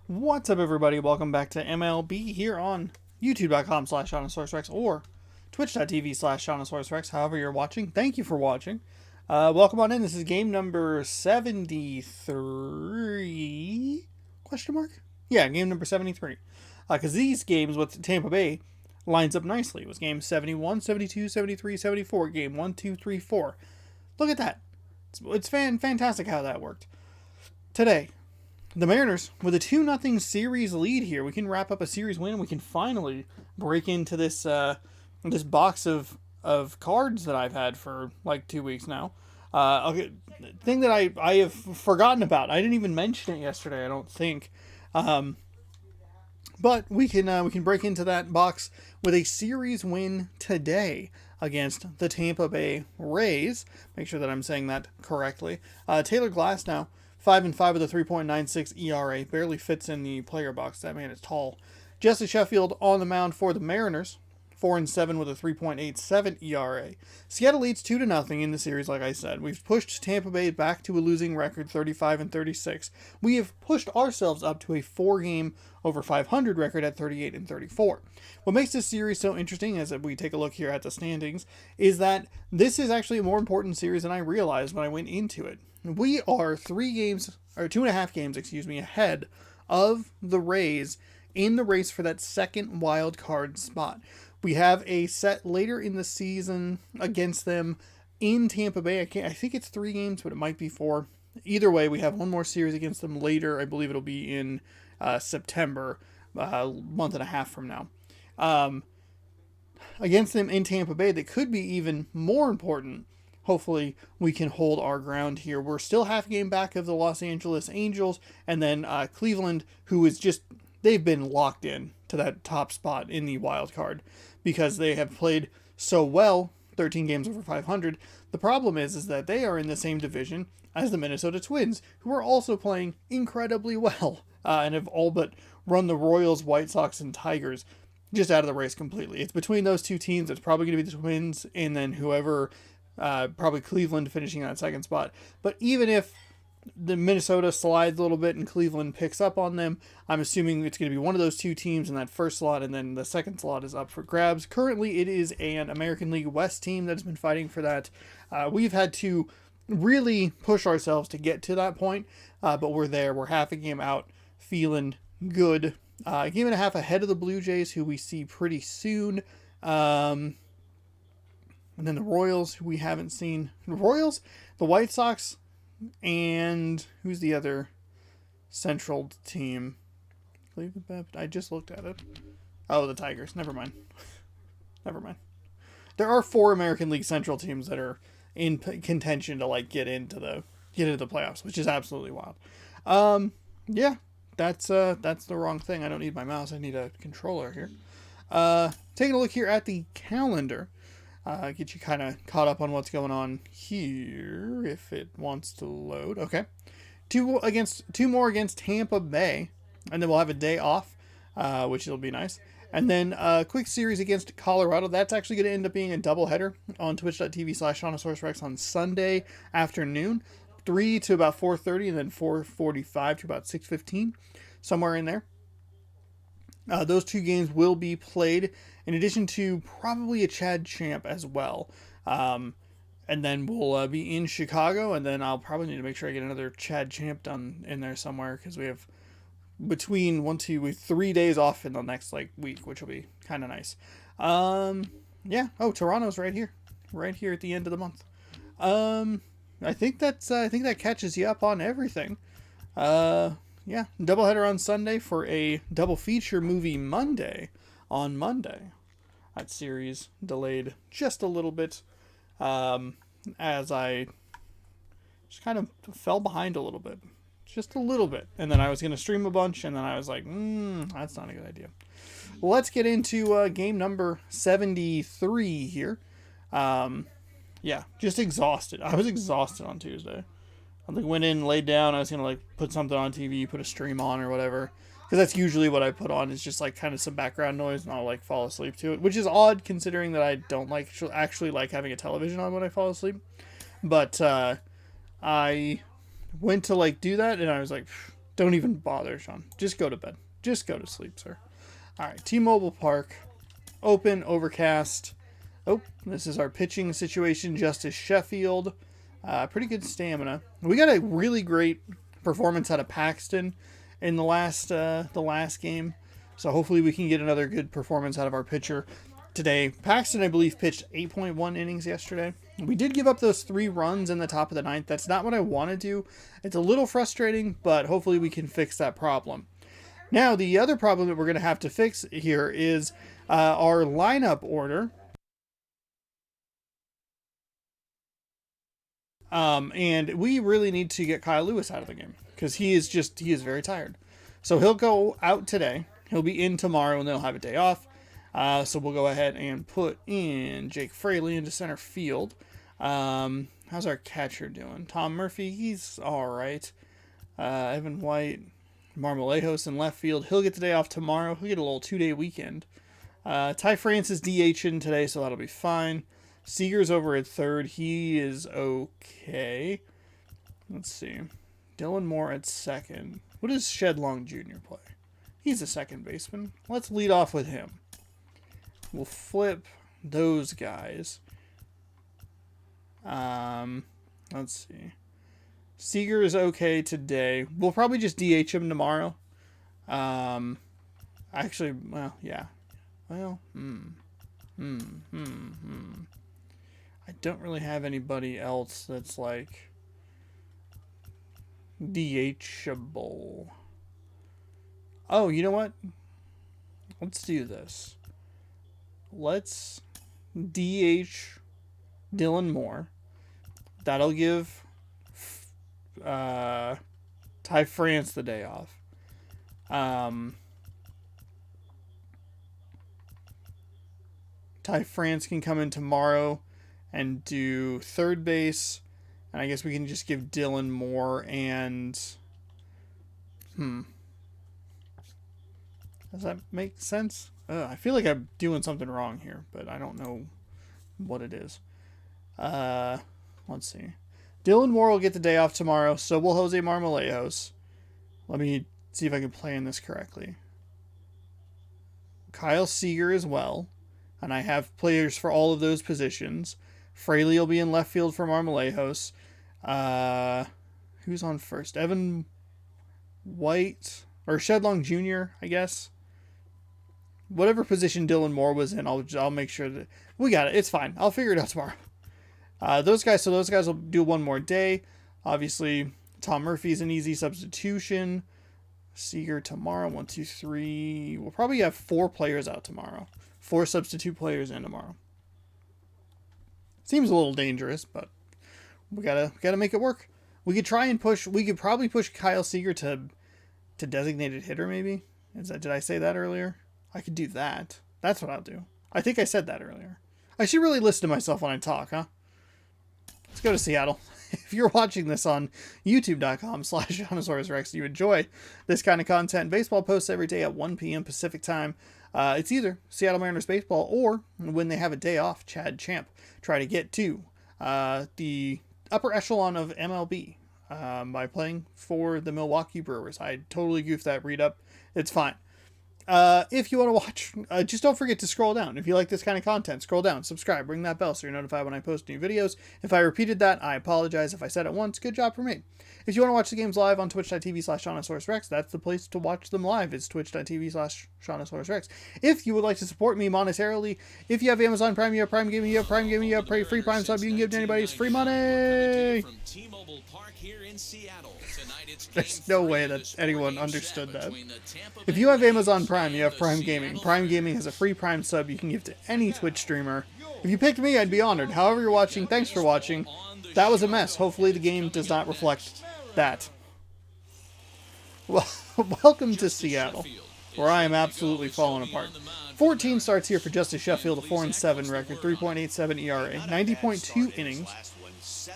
What's up, everybody? Welcome back to MLB here on youtube.com/ShaunosaurusRex or twitch.tv/ShaunosaurusRex, however you're watching. Thank you for watching. Welcome on in. This is game number 73? Question mark? Yeah, game number 73. Because these games with Tampa Bay lines up nicely. It was game 71, 72, 73, 74, game 1, 2, 3, 4. Look at that. It's fantastic how that worked. Today, the Mariners, with a 2-0 series lead here, we can wrap up a series win. We can finally break into this this box of cards that I've had for like 2 weeks now. Okay, thing that I have forgotten about. I didn't even mention it yesterday, I don't think. But we can break into that box with a series win today against the Tampa Bay Rays. Make sure that I'm saying that correctly. Taylor Glasnow, 5-5 with a 3.96 ERA, barely fits in the player box. That man is tall. Jesse Sheffield on the mound for the Mariners, 4-7 with a 3.87 ERA. Seattle leads 2-0 in the series, like I said. We've pushed Tampa Bay back to a losing record, 35-36. We have pushed ourselves up to a 4-game over 500 record at 38-34. What makes this series so interesting, as we take a look here at the standings, is that this is actually a more important series than I realized when I went into it. We are 2.5 games, ahead of the Rays in the race for that second wild card spot. We have a set later in the season against them in Tampa Bay. I think it's 3 games, but it might be 4. Either way, we have one more series against them later. I believe it'll be in September, a month and a half from now. Against them in Tampa Bay, that could be even more important. Hopefully, we can hold our ground here. We're still half a game back of the Los Angeles Angels, and then Cleveland, who is just, they've been locked in to that top spot in the wild card because they have played so well, 13 games over 500. The problem is that they are in the same division as the Minnesota Twins, who are also playing incredibly well and have all but run the Royals, White Sox, and Tigers just out of the race completely. It's between those two teams. It's probably going to be the Twins and then whoever, probably Cleveland finishing that second spot. But even if the Minnesota slides a little bit and Cleveland picks up on them, I'm assuming it's going to be one of those two teams in that first slot, and then the second slot is up for grabs. Currently, it is an American League West team that has been fighting for that. We've had to really push ourselves to get to that point, but we're there. We're half a game out, feeling good. A game and a half ahead of the Blue Jays, who we see pretty soon. And then the Royals, who we haven't seen. The Royals, the White Sox, and who's the other Central team? I just looked at it. Oh, the Tigers. Never mind. Never mind. There are 4 American League Central teams that are in contention to like get into the playoffs, which is absolutely wild. Yeah, that's the wrong thing. I don't need my mouse. I need a controller here. Taking a look here at the calendar. Get you kind of caught up on what's going on here, if it wants to load. Okay. 2 more against Tampa Bay, and then we'll have a day off, which will be nice. And then a quick series against Colorado. That's actually going to end up being a doubleheader on twitch.tv/ShaunosaurusRex on Sunday afternoon, 3 to about 4:30, and then 4:45 to about 6:15, somewhere in there. Those 2 games will be played, in addition to probably a Chad Champ as well. And then we'll be in Chicago, and then I'll probably need to make sure I get another Chad Champ done in there somewhere, because we have with 3 days off in the next week, which will be kind of nice. Yeah. Oh, Toronto's right here at the end of the month. I think that catches you up on everything. Yeah, doubleheader on Sunday for a double feature movie Monday on Monday. That series delayed just a little bit, as I just kind of fell behind a little bit. Just a little bit. And then I was going to stream a bunch, and then I was like, that's not a good idea. Let's get into game number 73 here. Yeah, just exhausted. I was exhausted on Tuesday. I went in, laid down. I was gonna put something on TV, put a stream on or whatever, because that's usually what I put on. Is just kind of some background noise, and I'll fall asleep to it, which is odd considering that I don't actually like having a television on when I fall asleep. But I went to do that, and I was like, Don't even bother, Sean. Just go to bed. Just go to sleep, sir. All right, T-Mobile Park. Open, overcast. Oh, this is our pitching situation. Justice Sheffield. Pretty good stamina. We got a really great performance out of Paxton in the last game. So hopefully we can get another good performance out of our pitcher today. Paxton, I believe, pitched 8.1 innings yesterday. We did give up those 3 runs in the top of the 9th. That's not what I want to do. It's a little frustrating, but hopefully we can fix that problem. Now, the other problem that we're going to have to fix here is our lineup order. And we really need to get Kyle Lewis out of the game because he is very tired. So he'll go out today. He'll be in tomorrow and they'll have a day off. So we'll go ahead and put in Jake Fraley into center field. How's our catcher doing? Tom Murphy, he's all right. Evan White, Marmolejos in left field. He'll get the day off tomorrow. He'll get a little 2-day weekend. Ty France is DHing today, so that'll be fine. Seager's over at third. He is okay. Let's see. Dylan Moore at second. What does Shedlong Jr. play? He's a second baseman. Let's lead off with him. We'll flip those guys. Let's see. Seager is okay today. We'll probably just DH him tomorrow. Actually, well, yeah. Well, I don't really have anybody else that's like DHable. Oh, you know what? Let's do this. Let's DH Dylan Moore. That'll give Ty France the day off. Ty France can come in tomorrow and do third base. And I guess we can just give Dylan Moore and... Does that make sense? I feel like I'm doing something wrong here, but I don't know what it is. Let's see. Dylan Moore will get the day off tomorrow, so will Jose Marmolejos. Let me see if I can plan this correctly. Kyle Seager as well. And I have players for all of those positions. Fraley will be in left field for Marmolejos. Who's on first? Evan White or Shedlong Jr., I guess. Whatever position Dylan Moore was in, I'll make sure that we got it. It's fine. I'll figure it out tomorrow. Those guys will do one more day. Obviously, Tom Murphy's an easy substitution. Seager tomorrow. 1, 2, 3. We'll probably have 4 players out tomorrow. 4 substitute players in tomorrow. Seems a little dangerous, but we gotta make it work. We could try and push. We could probably push Kyle Seager to designated hitter. Maybe did I say that earlier? I could do that. That's what I'll do. I think I said that earlier. I should really listen to myself when I talk, huh? Let's go to Seattle. If you're watching this on youtube.com/JonosaurusRex, you enjoy this kind of content. Baseball posts every day at 1 p.m. Pacific time. It's either Seattle Mariners baseball or when they have a day off, Chad Champ try to get to the upper echelon of MLB by playing for the Milwaukee Brewers. I totally goofed that read up. It's fine. If you want to watch, just don't forget to scroll down. If you like this kind of content, scroll down, subscribe, ring that bell so you're notified when I post new videos. If I repeated that, I apologize. If I said it once, good job for me. If you want to watch the games live on twitch.tv/JonosaurusRex, that's the place to watch them live. It's twitch.tv/JonosaurusRex. If you would like to support me monetarily, if you have Amazon Prime, you have Prime Gaming, you have Prime Gaming, you have free Prime sub, you can give to anybody. It's free money! From T-Mobile Park here in Seattle. Tonight it's There's no way that anyone understood that. If you have Amazon Prime, you have Prime Gaming. Prime Gaming has a free Prime sub you can give to any Twitch streamer. If you picked me, I'd be honored. However you're watching, thanks for watching. That was a mess. Hopefully the game does not reflect that. Well, welcome to Seattle, where I am absolutely falling apart. 14 starts here for Justice Sheffield, a 4-7 record, 3.87 ERA, 90.2 innings,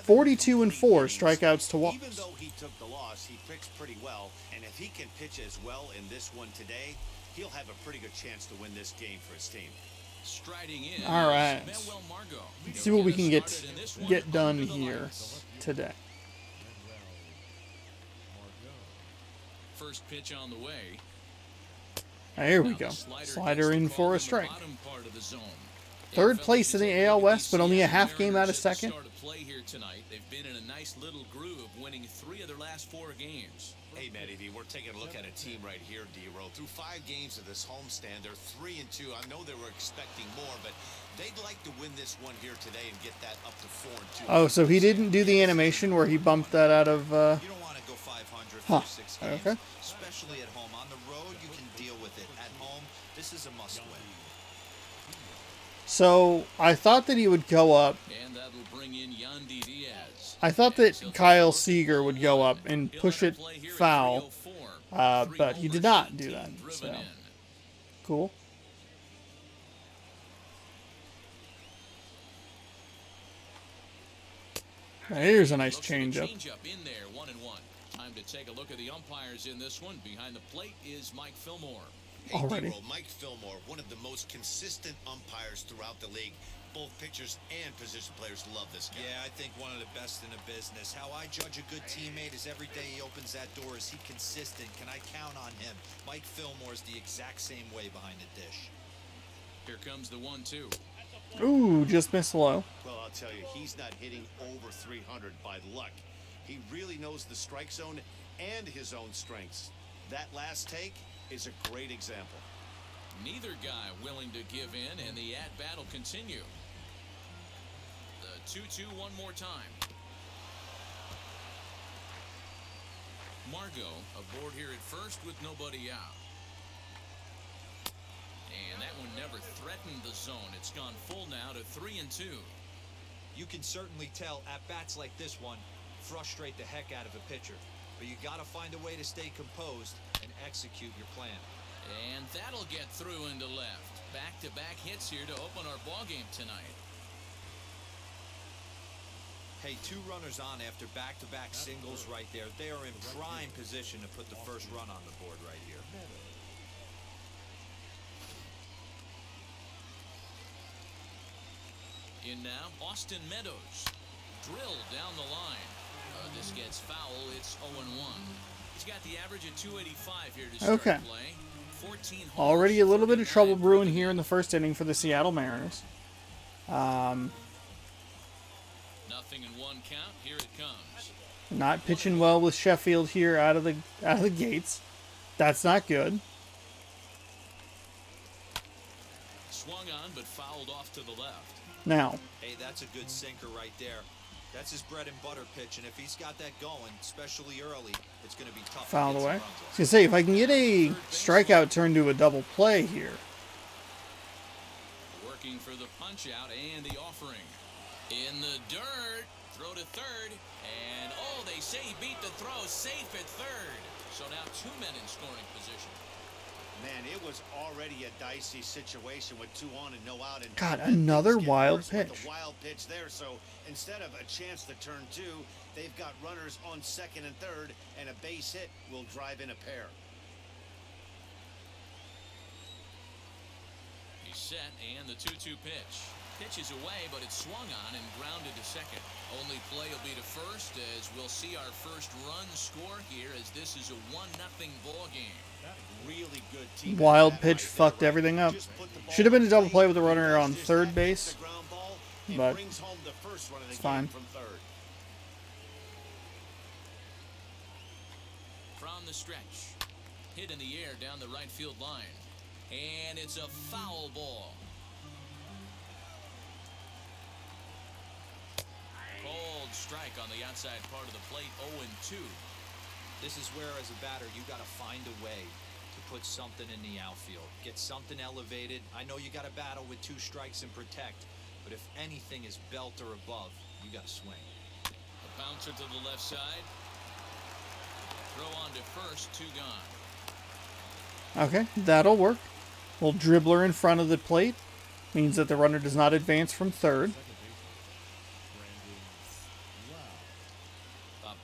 42 and 4 strikeouts to walks. Even though he took the loss, he pitched pretty well, and if he can pitch as well in this one today, he'll have a pretty good chance to win this game for his team. All right, let's see what we can get done here today. First pitch on the way. There we go. Slider in for a strike. Third place in the AL West, but only a half game out of second. They've been in a nice little groove, winning 3 of their last 4 games. Hey, Matty V, we're taking a look at a team right here, D-Row. Through 5 games of this homestand, they're 3-2. I know they were expecting more, but they'd like to win this one here today and get that up to 4-2. Oh, so he didn't do the animation where he bumped that out of... You don't want to go 500 for 6 games, okay. especially at home. On the road, you can deal with it. At home, this is a must-win. So, I thought that he would go up. And that'll bring in Yandy Diaz. I thought that Kyle Seager would go up and push it foul, but he did not do that. So, cool. Here's a nice changeup. In there, 1-1. Time to take a look at the umpires in this one. Behind the plate is Mike Fillmore. Hey, Already. Mike Fillmore, one of the most consistent umpires throughout the league. Both pitchers and position players love this guy. Yeah, I think one of the best in the business. How I judge a good teammate is every day he opens that door. Is he consistent? Can I count on him? Mike Fillmore is the exact same way behind the dish. Here comes the 1-2. Ooh, just missed low. Well, I'll tell you, he's not hitting over 300 by luck. He really knows the strike zone and his own strengths. That last take is a great example. Neither guy willing to give in, and the at-bat will continue. The 2-2 one more time. Margot aboard here at first with nobody out. And that one never threatened the zone. It's gone full now to 3-2. You can certainly tell at-bats like this one frustrate the heck out of a pitcher. But you got to find a way to stay composed and execute your plan. And that'll get through into left. Back-to-back hits here to open our ballgame tonight. Hey, 2 runners on after back-to-back singles right there. They are in prime position to put the first run on the board right here. In now, Austin Meadows. Drilled down the line. This gets foul. It's 0-1. He's got the average at 285 here to start play. 14 Already a little bit of trouble brewing here in the first inning for the Seattle Mariners. Nothing in 1 count. Here it comes. Not pitching well with Sheffield here out of the gates. That's not good. Swung on but fouled off to the left. Now. Hey, that's a good sinker right there. That's his bread and butter pitch, and if he's got that going, especially early, it's going to be tough. Fouled away. I was going to say, if I can get a strikeout turned to a double play here. Working for the punch out and the offering. In the dirt, throw to third, and they say he beat the throw, safe at third. So now 2 men in scoring position. Man, it was already a dicey situation with 2 on and no out. And God, another wild pitch. The wild pitch there. So instead of a chance to turn 2, they've got runners on second and third, and a base hit will drive in a pair. He's set, and the 2-2 pitch. Pitch is away, but it's swung on and grounded to second. Only play will be to first, as we'll see our first run score here, as this is a 1-0 ball game. Really good team. Wild pitch fucked everything up. Should have been a double play with the runner on third base, but it's fine. From the stretch, hit in the air down the right field line, and it's a foul ball. Cold strike on the outside part of the plate, 0-2. This is where, as a batter, you got to find a way to put something in the outfield. Get something elevated. I know you got to battle with 2 strikes and protect, but if anything is belt or above, you got to swing. A bouncer to the left side. Throw on to first, 2 gone. Okay, that'll work. Little dribbler in front of the plate means that the runner does not advance from third.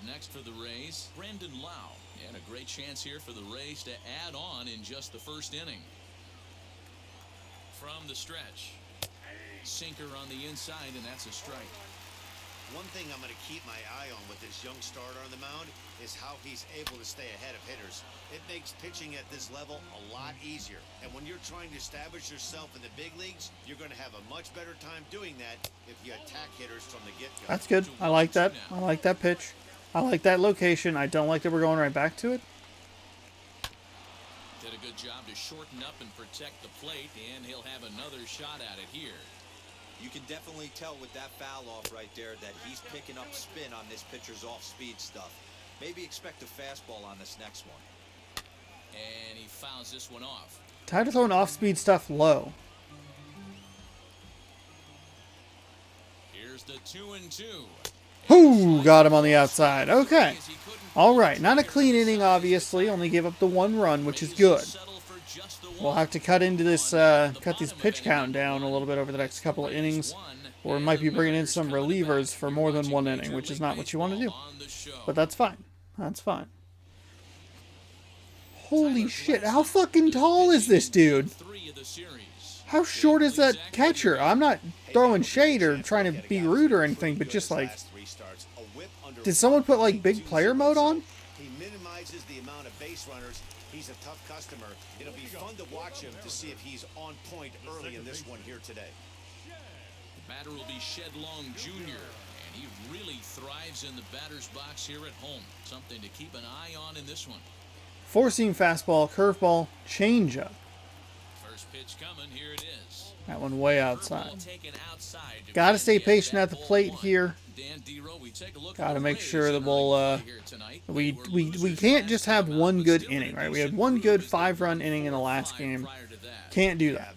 Next for the Rays, Brandon Lau. And a great chance here for the Rays to add on in just the first inning. From the stretch. Sinker on the inside, and that's a strike. One thing I'm going to keep my eye on with this young starter on the mound is how he's able to stay ahead of hitters. It makes pitching at this level a lot easier. And when you're trying to establish yourself in the big leagues, you're going to have a much better time doing that if you attack hitters from the get-go. That's good. I like that. I like that pitch. I like that location. I don't like that we're going right back to it. Did a good job to shorten up and protect the plate, and he'll have another shot at it here. You can definitely tell with that foul off right there that he's picking up spin on this pitcher's off-speed stuff. Maybe expect a fastball on this next one. And he fouls this one off. Tired of throwing off-speed stuff low. Here's the 2-2. Ooh, got him on the outside. Okay. All right. Not a clean inning, obviously. Only gave up the 1 run, which is good. We'll have to cut into this, cut these pitch count down a little bit over the next couple of innings, or we might be bringing in some relievers for more than 1 inning, which is not what you want to do. But that's fine. That's fine. Holy shit! How fucking tall is this dude? How short is that catcher? I'm not throwing shade or trying to be rude or anything, but just like, did someone put like big player mode on? He minimizes the amount of base runners. He's a tough customer. It'll be fun to watch him to see if he's on point early in this one here today. The batter will be Shed Long Jr., and he really thrives in the batter's box here at home. Something to keep an eye on in this one. Four-seam fastball, curveball, changeup. First pitch coming, here it is. That one way outside. Got to stay patient at the plate here. Got to make sure that we'll we can't just have one good inning, right? We had one good 5-run inning in the last game. Can't do that.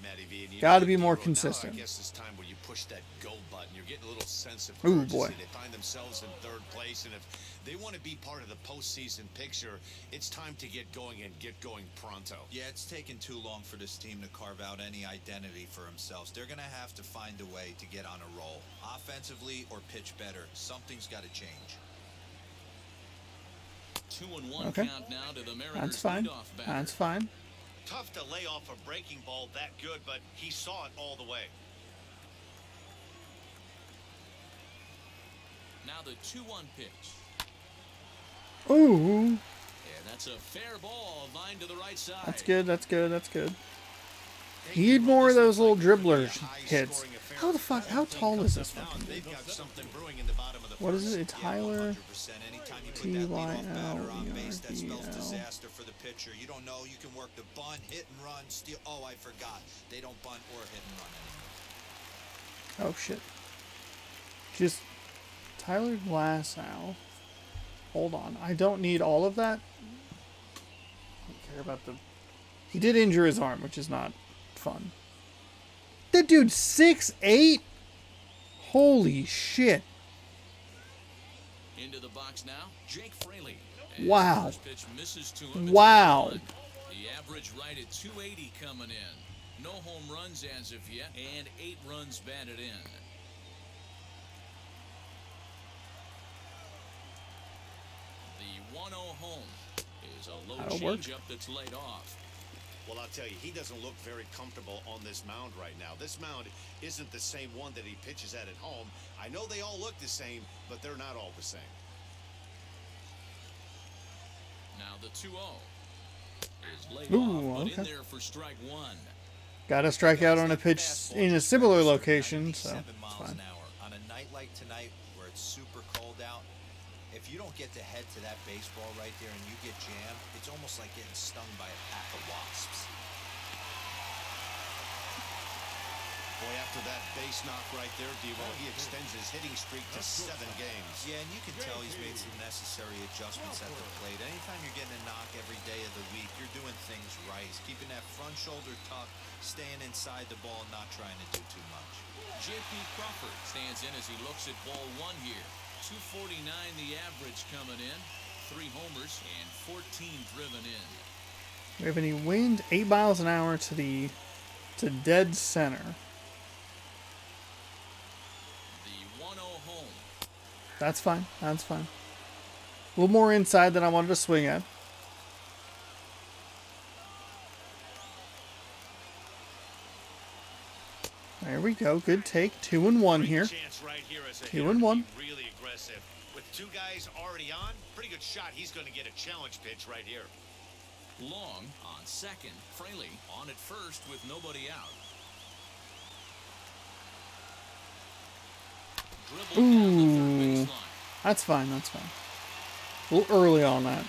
Got to be more consistent. I guess it's time where you push that go button. You're getting a little sense of Ooh, urgency. boy. They find themselves in 3rd place, and if they want to be part of the postseason picture, it's time to get going and get going pronto. Yeah, it's taken too long for this team to carve out any identity for themselves. They're going to have to find a way to get on a roll, offensively or pitch better. Something's got to change. 2-1 Okay. count now to the Mariners. That's fine. leadoff batter. That's fine. Tough to lay off a breaking ball that good, but he saw it all the way. Now the 2-1 pitch. Ooh, And that's a fair ball, line to the right side. that's good. That's good. That's good. Need more of those little dribblers hits. How the fuck? How tall is this fucking dude? They've got something brewing in the bottom of the What is first. it? It's Tyler. 100%. Anytime you put that leadoff batter on base, that spells TYLERDL. disaster for the pitcher. You don't know. You can work the bunt, hit and run, steal. Oh, I forgot. They don't bunt or hit and run anymore. Oh shit. Just Tyler Glasnow. Hold on. I don't need all of that. I don't care about the. He did injure his arm, which is not fun. That dude's 6'8". Holy shit. Into the box now, Jake Fraley. And Wow. first pitch misses to him. It's Wow. 1. The average right at 280 coming in. No home runs as of yet, and 8 runs batted in. The 1-0 home is a low That'll work. changeup that's laid off. Well, I'll tell you, he doesn't look very comfortable on this mound right now. This mound isn't the same one that he pitches at home. I know they all look the same, but they're not all the same. Now the 2-0 is laid Ooh, off, but okay. in there for strike 1. Got to strike out on a pitch in a similar location, so 97 it's miles fine. an hour. On a night like tonight where it's super cold out, if you don't get to head to that baseball right there and you get jammed, it's almost like getting stung by a pack of wasps. Boy, after that base knock right there, Devo, he extends his hitting streak to 7 games. Yeah, and you can tell he's made some necessary adjustments at the plate. Anytime you're getting a knock every day of the week, you're doing things right. He's keeping that front shoulder tucked, staying inside the ball, not trying to do too much. J.P. Crawford stands in as he looks at ball 1 here. 249 the average coming in. 3 homers and 14 driven in. We have any wind? 8 miles an hour to dead center. The 1-0 home. That's fine. That's fine. A little more inside than I wanted to swing at. There we go. Good take. 2-1 here. Chance right here as a 2-1. really aggressive. With two guys already on, pretty good shot. He's going to get a challenge pitch right here. Long on second. Fraley on at first with nobody out. Dribbled down the third baseline. That's fine. That's fine. A little early on that.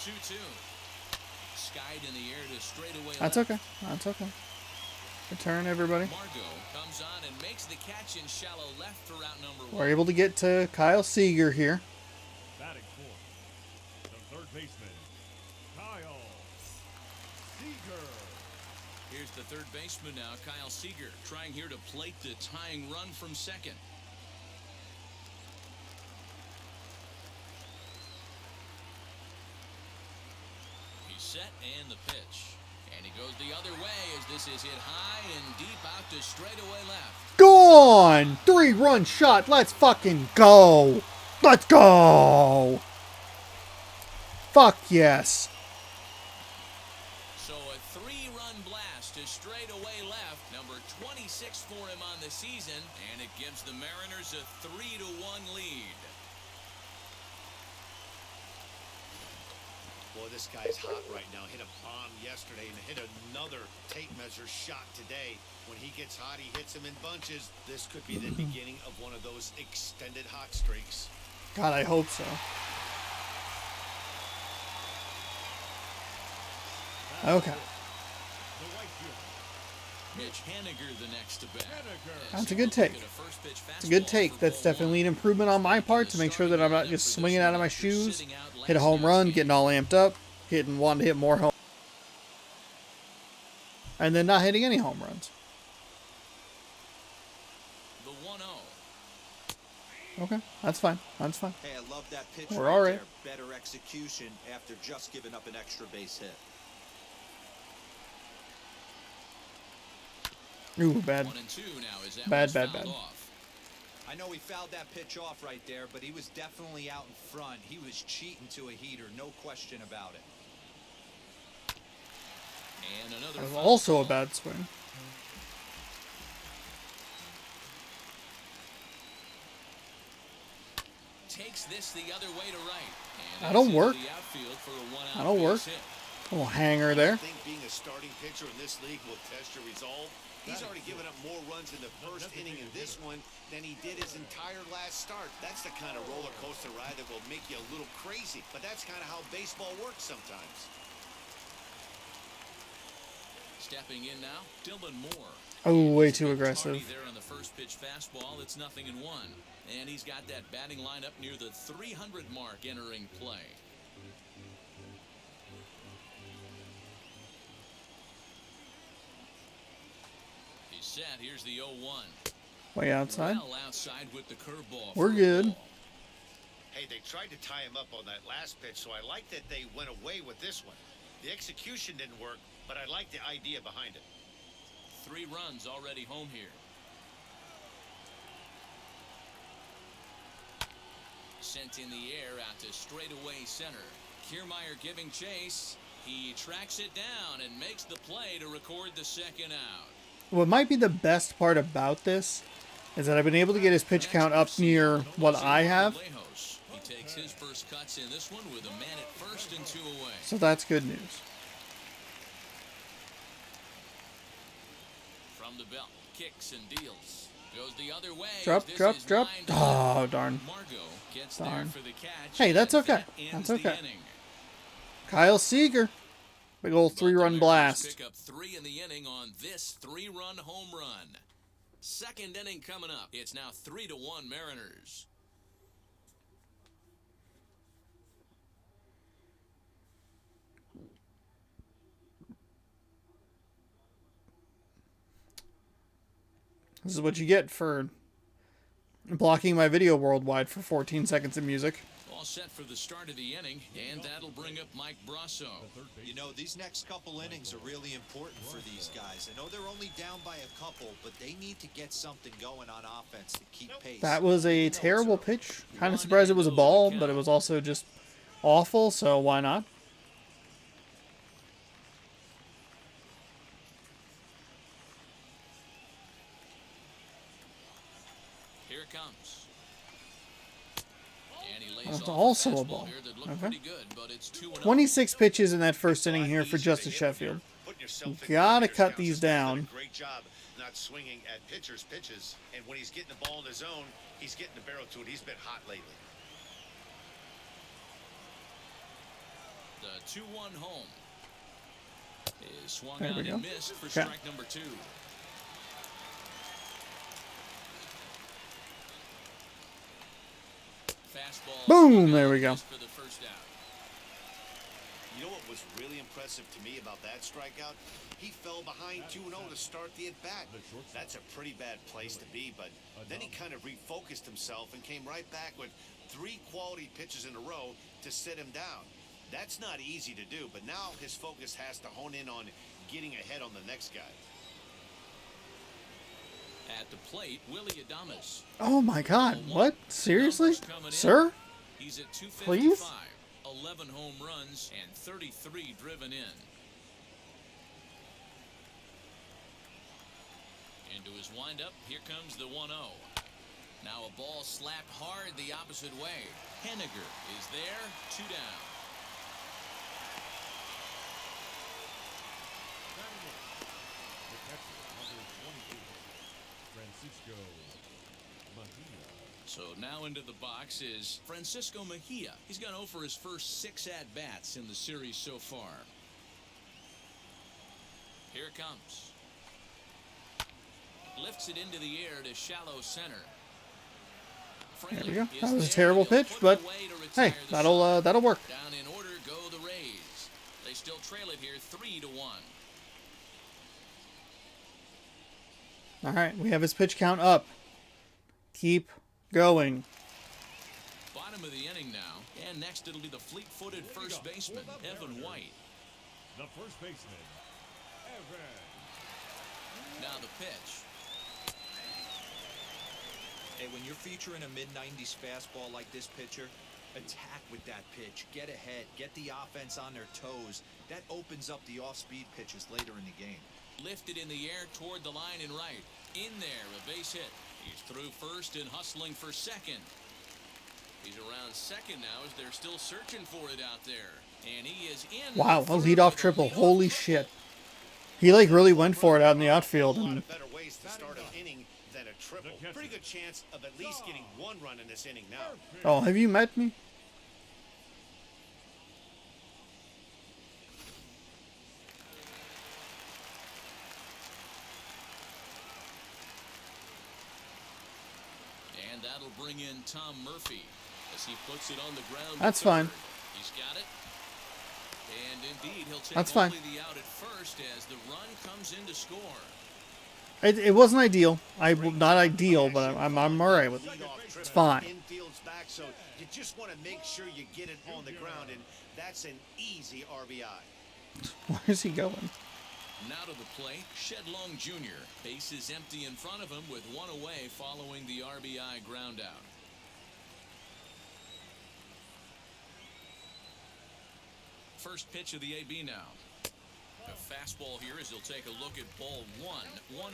The 2-2. Skied in the air to straightaway That's left. okay. That's okay. Good turn, everybody. Margot comes on and makes the catch in shallow left for route number We're one. able to get to Kyle Seager here. Batting fourth, the third baseman, Kyle Seager. Here's the third baseman now, Kyle Seager, trying here to plate the tying run from second. He's set and the pitch. And he goes the other way as this is hit high and deep out to straightaway left. Gone! 3-run shot. Let's fucking go. Let's go. Fuck yes. So a 3-run blast to straightaway left, number 26 for him on the season, and it gives the Mariners a 3-1 lead. Boy, this guy's hot right now. Hit a bomb yesterday and hit another tape measure shot today. When he gets hot, he hits them in bunches. This could be the beginning of one of those extended hot streaks. God, I hope so. Okay. The right fielder, Mitch Haniger the next to bat. That's a good take. It's a good take. That's definitely an improvement on my part to make sure that I'm not just swinging out of my shoes. Hit a home run, getting all amped up, wanting to hit more home, and then not hitting any home runs. The 1-0. Okay, that's fine. That's fine. Hey, I love that pitch. We're all right. There. Better execution after just giving up an extra base hit. Ooh, bad. 1-2 now as that Bad, one's bad, fouled bad. off. I know he fouled that pitch off right there, but he was definitely out in front. He was cheating to a heater, no question about it. And another That was foul also a ball. bad swing. Takes this the other way to right. And That'll it's into work. the outfield for a one-out That'll work. base hit. A little hanger there. I think being a starting pitcher in this league will test your resolve. He's already given up more runs in the first inning in this one than he did his entire last start. That's the kind of roller coaster ride that will make you a little crazy. But that's kind of how baseball works sometimes. Stepping in now, Dylan Moore. Oh, way He's a too bit aggressive. tardy there on the first pitch fastball. It's 0-1. And he's got that batting line up near the 300 mark entering play. He's set. Here's the 0-1. Way outside. Well outside with the curveball. We're for a good. ball. Hey, they tried to tie him up on that last pitch, so I like that they went away with this one. The execution didn't work, but I like the idea behind it. 3 runs already home here. Sent in the air out to straightaway center. Kiermaier giving chase. He tracks it down and makes the play to record the second out. What might be the best part about this is that I've been able to get his pitch count up near what I have. Lejos. He takes his first cuts in this one with a man at first and 2 away. So that's good news. From the belt, kicks and deals. Goes the other way. Drop, This drop, is drop. lined up. Oh, darn. Margot gets Darn. there for the catch. Hey, that's and okay. that That's ends the okay. inning. Kyle Seager. Big old But the 3-run Mariners blast. Pick up 3 in the inning on this 3-run home run. Second inning coming up. It's now 3-1 Mariners. This is what you get for blocking my video worldwide for 14 seconds of music. All set for the start of the inning, and that'll bring up Mike Brasso. You know, these next couple innings are really important for these guys. I know they're only down by a couple, but they need to get something going on offense to keep pace. That was a terrible pitch. Kind of surprised it was a ball, but it was also just awful, so why not? comes. And he lays That's off a also a fastball ball. here that looked Okay. pretty good, but it's 2-0. 26 pitches in that first inning here for Justice Sheffield. You gotta cut these down. Great job not swinging at pitchers' pitches. And when he's getting the ball in the zone, he's getting the barrel to it. He's been hot lately. The 2-1 home is swung There we on go. and missed for Okay. strike number 2. Fastball. Boom, there we go. For the first out. You know what was really impressive to me about that strikeout? He fell behind 2-0 to start the at-bat. That's a pretty bad place to be, but then he kind of refocused himself and came right back with 3 quality pitches in a row to sit him down. That's not easy to do, but now his focus has to hone in on getting ahead on the next guy. At the plate, Willie Adames. Oh my God! What? Seriously, Numbers coming in. sir? He's at 255. Please? 11 home runs and 33 driven in. Into his windup, here comes the 1-0. Now a ball slapped hard the opposite way. Henniger is there, 2 down. The catcher, number 28, Francisco Mejia. So now into the box is Francisco Mejia. He's gone 0 for his first 6 at-bats in the series so far. Here it comes. Lifts it into the air to shallow center. There we Fraley go. is That was a there. terrible He'll pitch, put but it away to retire hey, the that'll side. work. Down in order go the Rays. They still trail it here 3-1. All right, we have his pitch count up. Keep going. Bottom of the inning now, and next it'll be the fleet-footed first baseman, Evan White. The first baseman, Evan. Now the pitch. Hey, when you're featuring a mid-90s fastball like this pitcher, attack with that pitch. Get ahead. Get the offense on their toes. That opens up the off-speed pitches later in the game. Lifted in the air toward the line and right. In there, a base hit. He's through first and hustling for second. He's around second now as they're still searching for it out there. And he is in. Wow, a for leadoff the triple. leadoff Holy triple. shit. He like really went for it out in the outfield. A lot And of better ways to start an inning than a triple. Pretty good chance of at least getting 1 run in this inning now. oh, have you met me? And that'll bring in Tom Murphy as he puts it on the ground. That's to third. fine. He's got it. And indeed, he'll take That's fine. only the out at first as the run comes in to score. It wasn't ideal. Not ideal, but I'm all right with it. Leadoff triple. It's fine. Infield's back, so you just want to make sure you get it on the ground, and that's an easy RBI. Where's he going? Now to the plate, Shedlong Jr. Base is empty in front of him with 1 away following the RBI ground out. First pitch of the AB now. A fastball here as he'll take a look at ball 1, 1-0.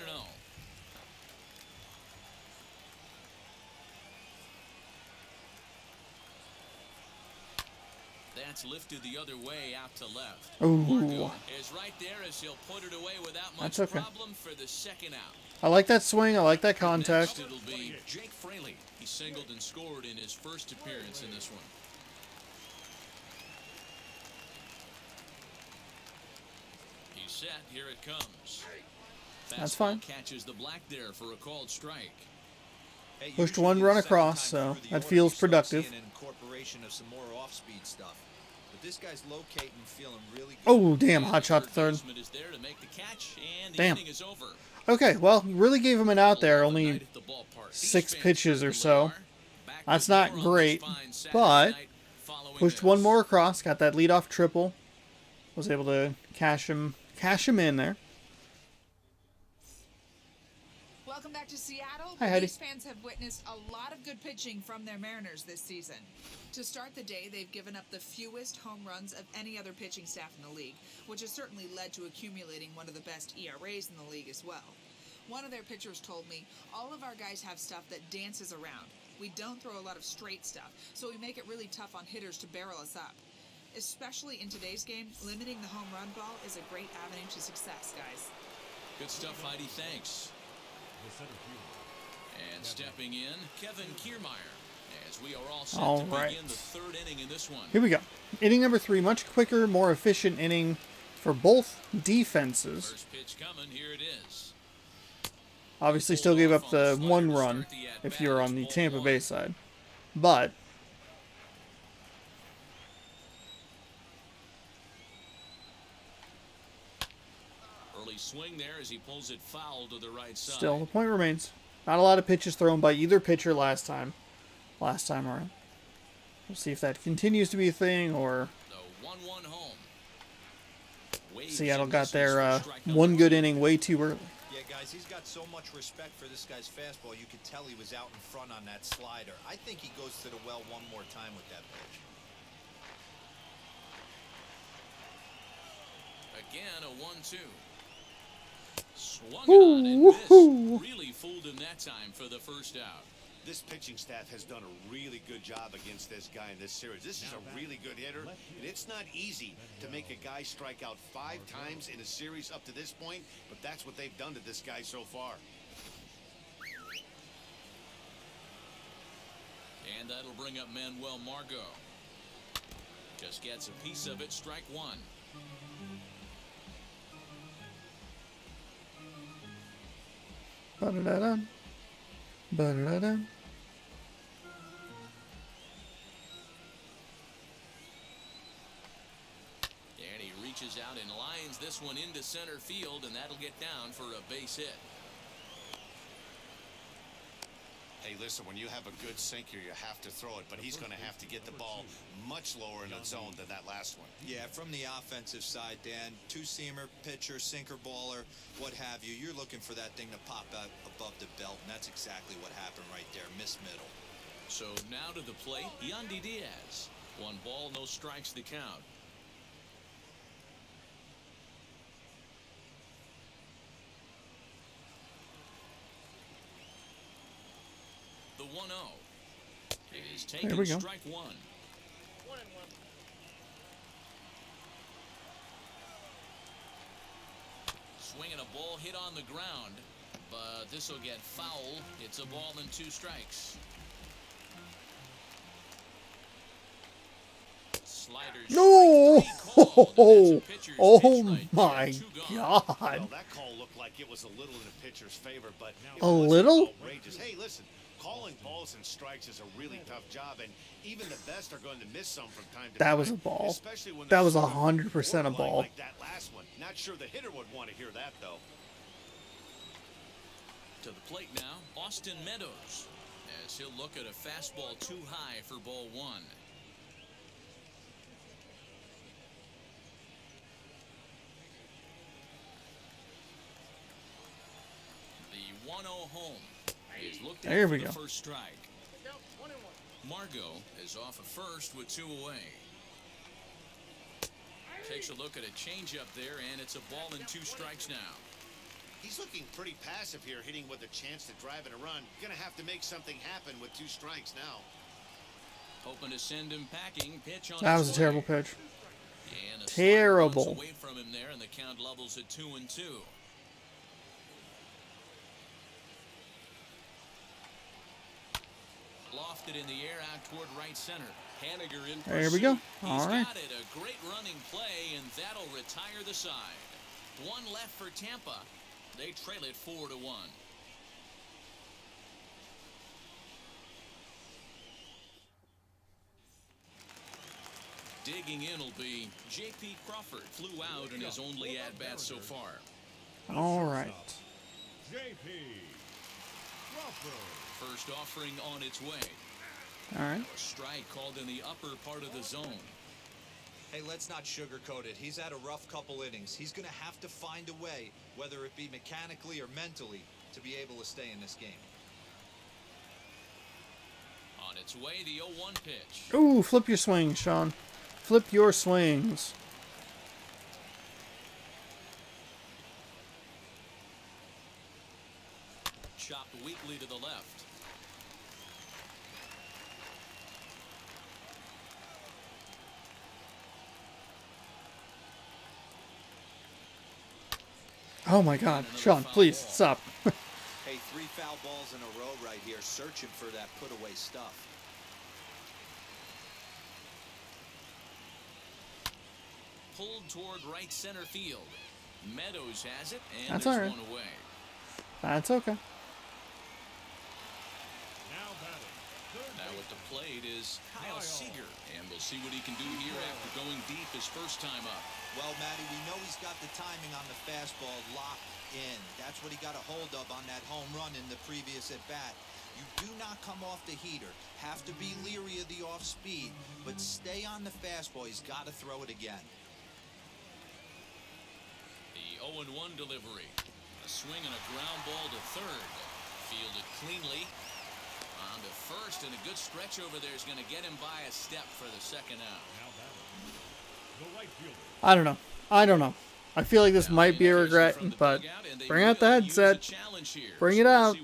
That's lifted the other way out to left. Ooh. Marco is right there as he'll put it away without much That's okay. problem for the second out. I like that swing. I like that Next, contact. it'll be Jake Fraley. He singled and scored in his first appearance in this one. He's set. Here it comes. That's Fastball fine. Catches the black there for a called strike. Hey, Pushed usually one the run second across, time so through the that order, feels you start productive. seeing an incorporation of some more off-speed stuff. But this guy's locating, feeling really good. Oh, damn. And Hot the shot to third. baseman is there to make the catch, and the Damn. inning is over. Okay, well, really gave him an out there. Only Night at the ballpark. 6 These fans pitches or certainly so. are. Back That's with not more on this great, fine Saturday but night following pushed this. one more across. Got that leadoff triple. Was able to cash him in there. Welcome back to Seattle. Hi, Heidi. These fans have witnessed a lot of good pitching from their Mariners this season. To start the day, they've given up the fewest home runs of any other pitching staff in the league, which has certainly led to accumulating one of the best ERAs in the league as well. One of their pitchers told me, all of our guys have stuff that dances around. We don't throw a lot of straight stuff, so we make it really tough on hitters to barrel us up. Especially in today's game, limiting the home run ball is a great avenue to success, guys. Good stuff, Heidi. Thanks. The center fielder. And stepping in, Kevin Kiermaier. As we are all set All to right. begin the third inning in this one. Here we go. Inning number 3, much quicker, more efficient inning for both defenses. First pitch coming, here it is. Obviously still gave up the 1 run if you're on the Tampa Bay side. But Early swing there as he pulls it foul to the right side. still, the point remains. Not a lot of pitches thrown by either pitcher last time around. We'll see if that continues to be a thing, or The 1-1 home. Waves Seattle in got this their is for strike number 1 good one. inning way too early. Yeah, guys, he's got so much respect for this guy's fastball. You could tell he was out in front on that slider. I think he goes to the well one more time with that pitch. Again, a 1-2. Swung Ooh, on and missed. woohoo. Really fooled him that time for the first out. This pitching staff has done a really good job against this guy in this series. This is a really good hitter, and it's not easy to make a guy strike out 5 times in a series up to this point, but that's what they've done to this guy so far. And that'll bring up Manuel Margot. Just gets a piece of it, strike 1. Ba-da-da-da. Ba-da-da-da. And he reaches out and lines this one into center field, and that'll get down for a base hit. Hey, listen, when you have a good sinker, you have to throw it, but he's going to have to get the ball much lower in the zone than that last one. Yeah, from the offensive side, Dan, 2-seamer, pitcher, sinker baller, what have you. You're looking for that thing to pop out above the belt, and that's exactly what happened right there. Miss middle. So now to the plate, Yandy Diaz. 1 ball, no strikes to count. The 1-0 is taken, There we go. strike 1. Swinging a ball hit on the ground, but this will get foul. It's a ball and 2 strikes. Sliders. No! strike 3 called, and that's a pitcher's Oh pitch right my there. 2 gone. God. Well, that call looked like it was a little in the pitcher's favor, but it A wasn't little? outrageous. Hey, listen, calling balls and strikes is a really tough job, and even the best are going to miss some from time to time. That was a ball. Especially when That they're was sort of 100% a borderline ball. Like that last one. Not sure the hitter would want to hear that, though. To the plate now, Austin Meadows, as he'll look at a fastball too high for ball 1. The 1-0 home is looked at There for we the go. first strike. Margot is off at first with 2 away. Takes a look at a changeup there, and it's a ball and 2 strikes now. He's looking pretty passive here, hitting with a chance to drive in a run. Going to have to make something happen with 2 strikes now. Hoping to send him packing. Pitch on That its was a way. terrible pitch. And a Terrible. slight bounce away from him there, and the count levels at 2-2. Lofted in the air out toward right center. Haniger in pursuit. There we go. He's All right. got it. A great running play, and that'll retire the side. 1 left for Tampa. They trail it 4-1. Digging in will be J.P. Crawford. Flew out in his only at-bat so far. All right. J.P. Crawford. First offering on its way. All right. A strike called in the upper part of the zone. Hey, let's not sugarcoat it. He's had a rough couple innings. He's going to have to find a way, whether it be mechanically or mentally, to be able to stay in this game. On its way, the 0-1 pitch. Ooh, flip your swings, Sean. Flip your swings. slightly to the left. Oh my God, Sean, please stop. Hey, 3 foul balls in a row right here, searching for that put-away stuff. Pulled toward right center field. Meadows has it, and That's there's all right. one away. That's okay. Now batting. Third Now at the plate is Kyle Seager, and we'll see what he can do here after going deep his first time up. Well, Matty, we know he's got the timing on the fastball locked in. That's what he got a hold of on that home run in the previous at-bat. You do not come off the heater. Have to be leery of the off-speed, but stay on the fastball. He's got to throw it again. The 0-1 delivery. A swing and a ground ball to third. Fielded cleanly. On to first, and a good stretch over there is going to get him by a step for the second out. Now batting. The right fielder. I don't know. I feel like this might be a regret, but bring out the headset. Bring it out.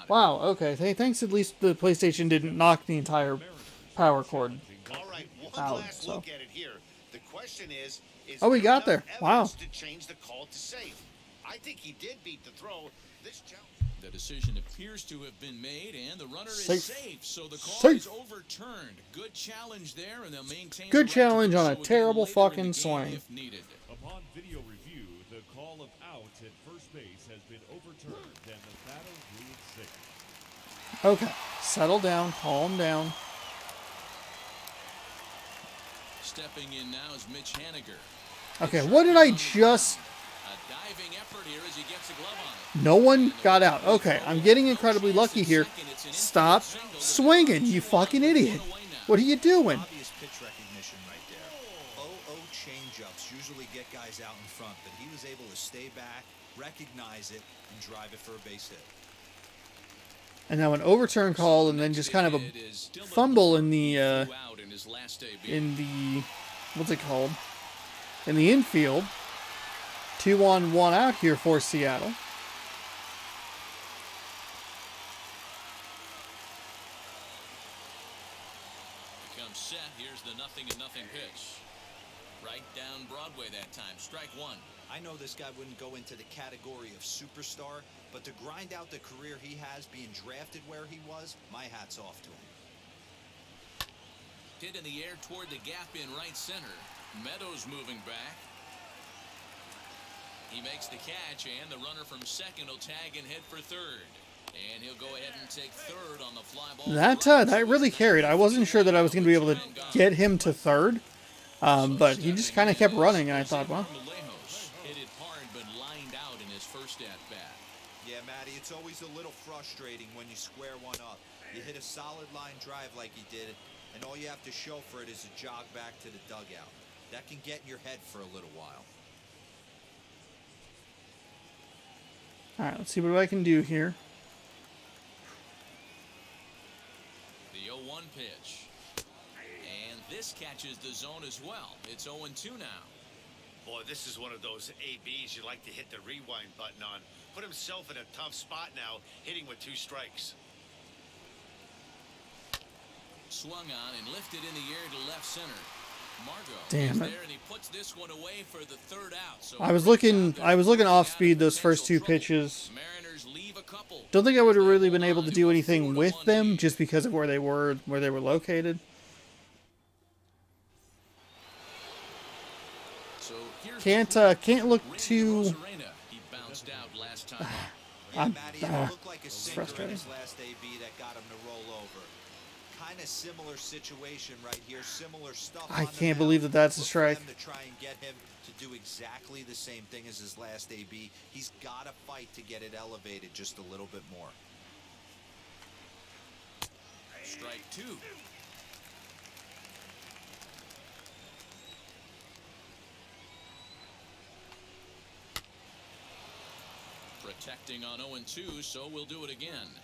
Wow, okay. Hey, thanks at least the PlayStation didn't knock the entire power cord. All right, one Out, last so. look at it here. The question is Oh, we got enough there. Wow. evidence to change the call to safe? I think he did beat the throw. This challenge. The decision appears to have been made, and the runner is Safe. safe, so the call Safe. is overturned. Good challenge there, and they'll maintain Good the right to challenge do on so a again terrible later in the fucking game swing. if needed. Upon video review, the call of out at first base has been overturned, and the batter ruled safe. Okay, settle down, calm down. Stepping in now is Mitch Haniger. Okay, what did I just... A diving effort here as he gets a glove on it. No one got out. Okay, I'm getting incredibly lucky here. Stop swinging, you fucking idiot. What are you doing? Obvious pitch recognition right there. 0-0 changeups usually get guys out in front, but he was able to stay back, recognize it, and drive it for a base hit. And now an overturn call, and then just kind of a fumble in the, what's it called? In the infield. 2 on, 1 out here for Seattle. Becomes set. Here's the 0-0 pitch. Right down Broadway that time. Strike one. I know this guy wouldn't go into the category of superstar, but to grind out the career he has being drafted where he was, my hat's off to him. Hit in the air toward the gap in right center. Meadows moving back. He makes the catch, and the runner from second will tag and head for third. And he'll go ahead and take third on the fly ball. That really carried. I wasn't sure that I was going to be able to get him to third, but he just kind of kept running, and I thought, well... Hit it hard, but lined out in his first at-bat. Yeah, Matty, it's always a little frustrating when you square one up. You hit a solid line drive like he did, and all you have to show for it is a jog back to the dugout. That can get in your head for a little while. All right, let's see what I can do here. The 0-1 pitch. And this catches the zone as well. It's 0-2 now. Boy, this is one of those ABs you like to hit the rewind button on. Put himself in a tough spot now, hitting with 2 strikes. Swung on and lifted in the air to left center. Margot Damn it. there, and he puts this one away for the third out. So I was looking off speed those first 2 pitches. Mariners leave a couple. Don't think I would have really been able to do anything with them just because of where they were located. So Can't look too... He bounced out last time. Yeah, Matty, it looked like a it's sinker in frustrating. his last AB that got him to roll over. Kind of similar situation right here, similar stuff. I on the can't mound. believe that that's a Look for strike. them to try and get him to do exactly the same thing as his last AB. He's got to fight to get it elevated just a little bit more. Strike 2. Protecting on 0-2, so we'll do it again.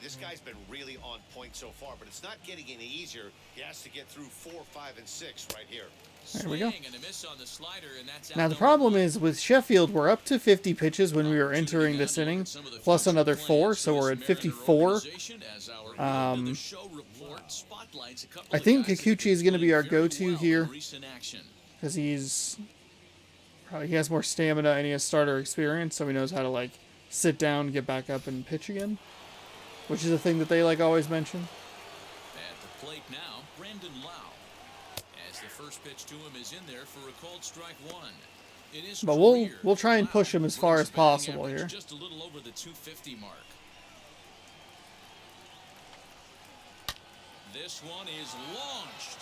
This guy's been really on point so far, but it's not getting any easier. He has to get through 4, 5, and 6 right here. There we go. Swing and a miss on the slider, and that's out Now the number problem one. is with Sheffield, we're up to 50 pitches when we were entering this inning, plus another 4, so we're at 54. I think Kikuchi is going to be our go-to here because he has more stamina and he has starter experience, so he knows how to like sit down, get back up, and pitch again, which is a thing that they like always mention. At the plate now, Brandon Lau. As the first pitch to him is in there for a called strike one. It is But career. we'll try and push him as far as Brings batting possible average here. Just a little over the 250 mark. This one is launched.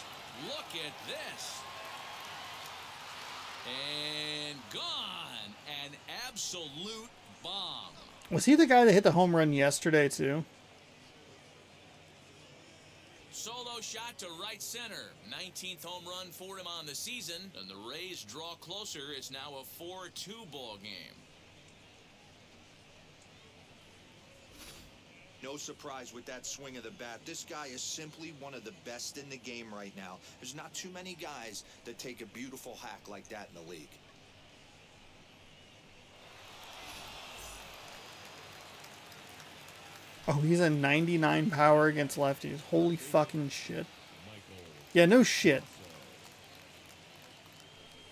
Look at this. And gone. An absolute bomb. Was he the guy that hit the home run yesterday too? Solo shot to right center. 19th home run for him on the season. And the Rays draw closer. It's now a 4-2 ball game. No surprise with that swing of the bat. This guy is simply one of the best in the game right now. There's not too many guys that take a beautiful hack like that in the league. Oh, he's a 99 power against lefties. Holy fucking shit. Yeah, no shit.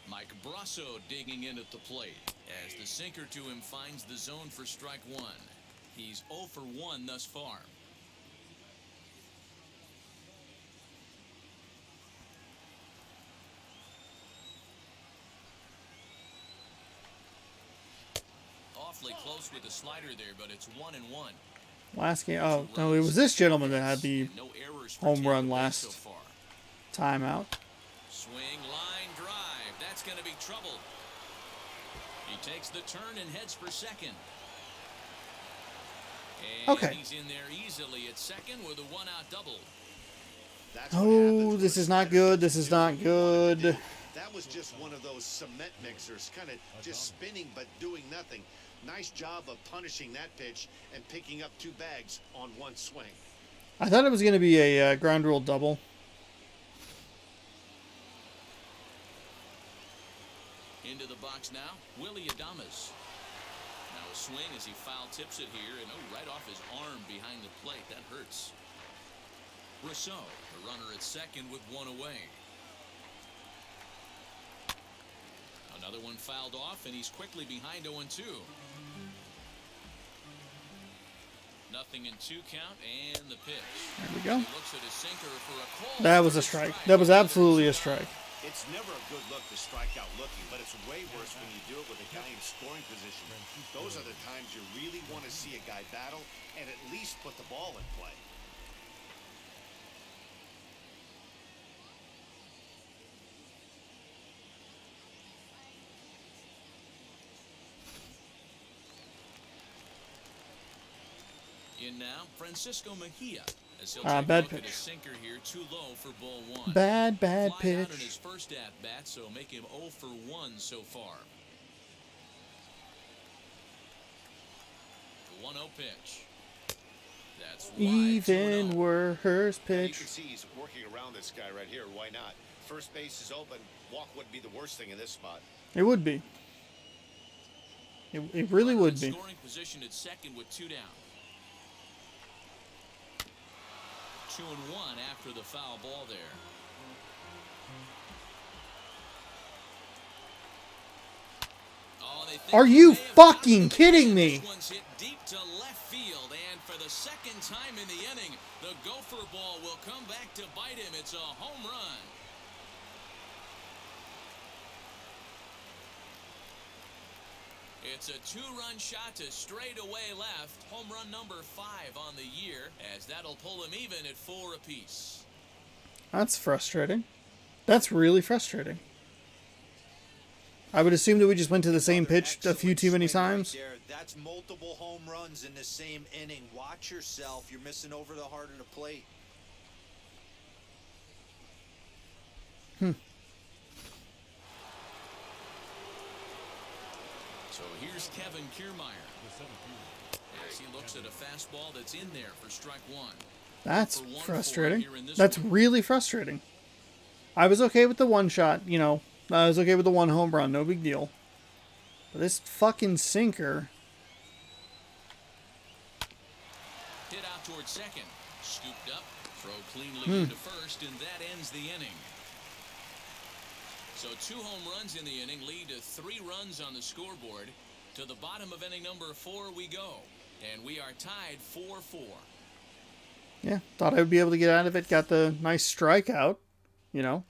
Mike Brasso digging in at the plate as the sinker to him finds the zone for strike one. He's 0 for 1 thus far. Awfully close with the slider there, but it's 1-1. Last game. Oh, no, it was this gentleman that had the No errors for home Tampa run Bay last so far. timeout. Swing, line, drive. That's going to be trouble. He takes the turn and heads for second. And Okay. he's in there easily at second with a one-out double. That's what Oh, happens this when is a not batter good. This doesn't is do not what he wanted to good. do. That was just one of those cement mixers, kind of just spinning but doing nothing. Nice job of punishing that pitch and picking up 2 bags on one swing. I thought it was going to be a ground rule double. Into the box now, Willie Adames. Now a swing as he foul tips it here, and right off his arm behind the plate. That hurts. Rousseau, the runner at second with 1 away. Another one fouled off, and he's quickly behind 0-2. Nothing in 2 count, and the pitch. There we go. He looks at his sinker for a call. That was a strike. That was absolutely a strike. It's never a good look to strike out looking, but it's way worse when you do it with a guy in scoring position. Those are the times you really want to see a guy battle and at least put the ball in play. In now, Francisco Mejia. As he'll Bad take a look at pitch. his sinker here, too low for ball 1. Bad Fly out in pitch. his first at bat, so make him 0 for 1 so far. The 1-0 pitch. That's wide, Even 2-0. worse You pitch. can see he's working around this guy right here. Why not? First base is open. Walk wouldn't be the worst thing in this spot. It would be. It really Runner would in be. Scoring position at second with 2 down. 2-1 after the foul ball there. Oh, they think Are he you may have fucking gotten it. kidding me? This one's hit deep to left field, and for the second time in the inning, the gopher ball will come back to bite him. It's a home run. It's a 2-run shot to straightaway left. Home run number 5 on the year, as that'll pull him even at 4 apiece. That's frustrating. That's really frustrating. I would assume that we just went to the same pitch a few too many times. Right there. That's multiple home runs in the same inning. Watch yourself. You're missing over the heart of the plate. So here's Kevin Kiermaier. As he looks at a fastball that's in there for strike one. That's frustrating. That's really frustrating. I was okay with the one shot, you know. I was okay with the one home run, no big deal. But this fucking sinker. Hit out towards second. Scooped up. Throw cleanly into first, and that ends the inning. So 2 home runs in the inning lead to 3 runs on the scoreboard. To the bottom of inning number 4 we go. And we are tied 4-4. Yeah, thought I would be able to get out of it. Got the nice strikeout, you know.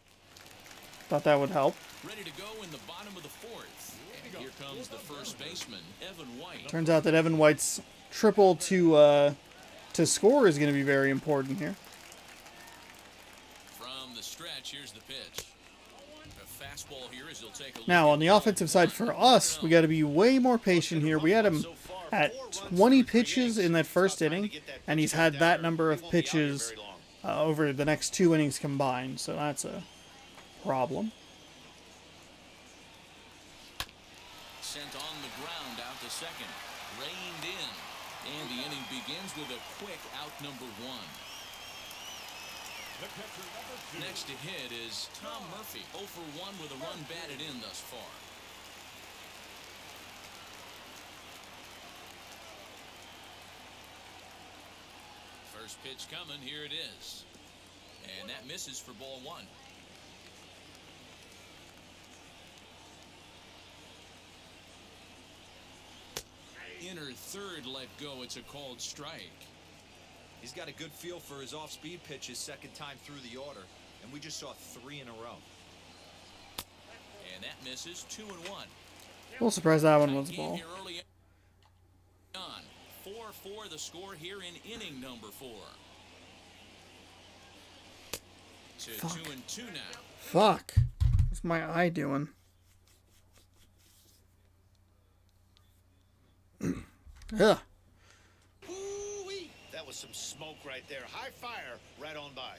Thought that would help. Ready to go in the bottom of the 4th. And here comes the first baseman, Evan White. Turns out that Evan White's triple to score is going to be very important here. From the stretch, here's the pitch. A fastball here as he'll take a look. Now, on the offensive side for us, we got to be way more patient here. We had him at 20 pitches in that first inning, and he's had that number of pitches over the next 2 innings combined, so that's a problem. Sent on the ground out to second. Reined in. And the inning begins with a quick out number 1. Next to hit is Tom Murphy. 0 for 1 with a run batted in thus far. First pitch coming. Here it is. And that misses for ball 1. Inner third let go. It's a called strike. He's got a good feel for his off-speed pitches second time through the order, and we just saw 3 in a row. And that misses 2-1. A little surprised that one was a ball. Here early on. 4-4 the score here in inning number 4. To 2-2 now. Fuck. What's my eye doing? Ugh. Ooh-wee. That was some smoke right there. High fire right on by.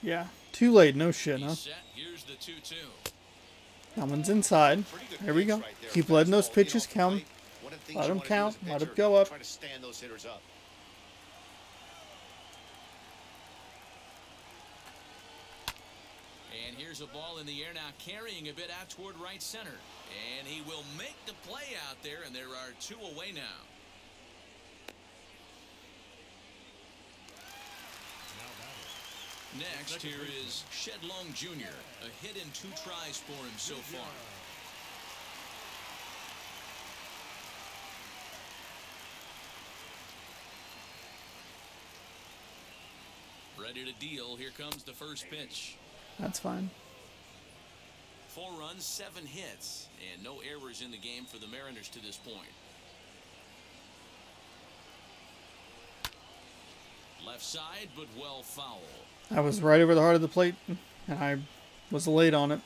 Yeah. Too late. No shit, huh? He's set. Here's the 2-2. That one's inside. There we go. Keep letting those pitches count. Let them count. Let them go up. Try to stand those hitters up. And here's a ball in the air now, carrying a bit out toward right center. And he will make the play out there, and there are 2 away now. Next, here is Shedlong Jr., a hit in 2 tries for him so far. Ready to deal. Here comes the first pitch. That's fine. 4 runs, 7 hits, and no errors in the game for the Mariners to this point. Left side, but well foul. I was right over the heart of the plate, and I was late on it.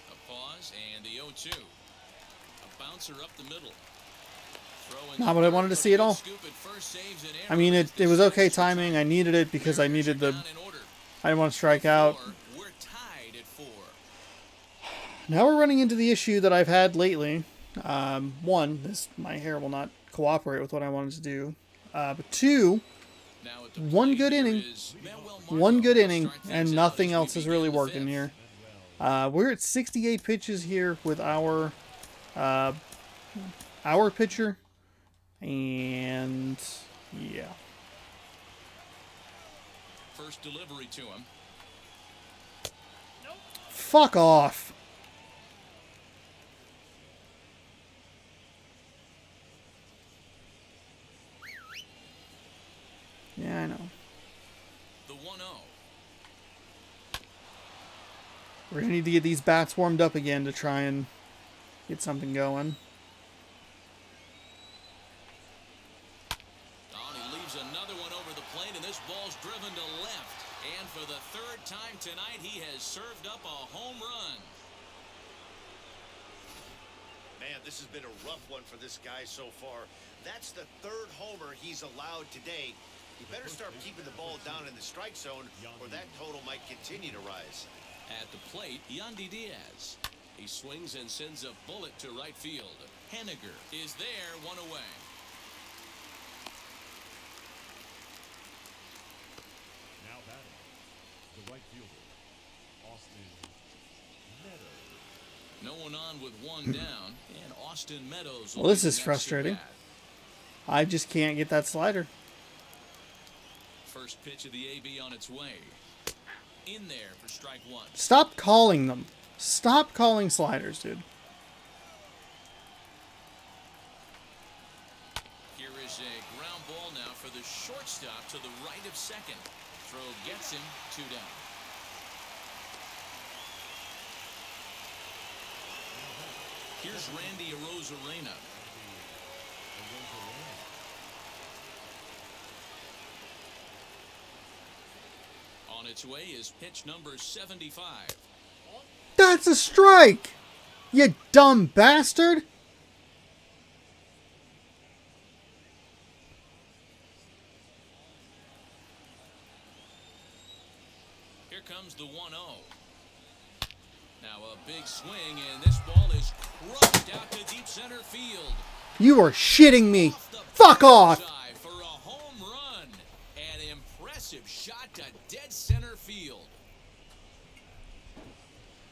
A pause, and the 0-2. A bouncer up the middle. Not what I wanted to see at all. I mean, it was okay timing. I needed it because I needed the... I didn't want to strike out. We're tied at 4. Now we're running into the issue that I've had lately. One, my hair will not cooperate with what I wanted to do. But 2, one good inning. One good inning, and nothing else is really working here. We're at 68 pitches here with our pitcher. And yeah. First delivery to him. Fuck off. Yeah, I know. The 1-0. We're gonna need to get these bats warmed up again to try and get something going. Driven to left, and for the 3rd time tonight, he has served up a home run. Man, this has been a rough one for this guy so far. That's the 3rd homer he's allowed today. You better start keeping the ball down in the strike zone, or that total might continue to rise. At the plate, Yandy Diaz. He swings and sends a bullet to right field. Henniger is there, one away. Now batting, the right fielder, Austin Meadows. No one on with one down, and Austin Meadows. Well, this is frustrating. I just can't get that slider. First pitch of the AB on its way. In there for strike one. Stop calling them. Stop calling sliders, dude. Here is a ground ball now for the shortstop to the right of second. Throw gets him, 2 down. Here's Randy Arozarena. On its way is pitch number 75. That's a strike! You dumb bastard! Here comes the 1-0. Now a big swing, and this ball is crushed out to deep center field. You are shitting me. Off the Fuck off! side for a home run. An impressive shot to dead center field.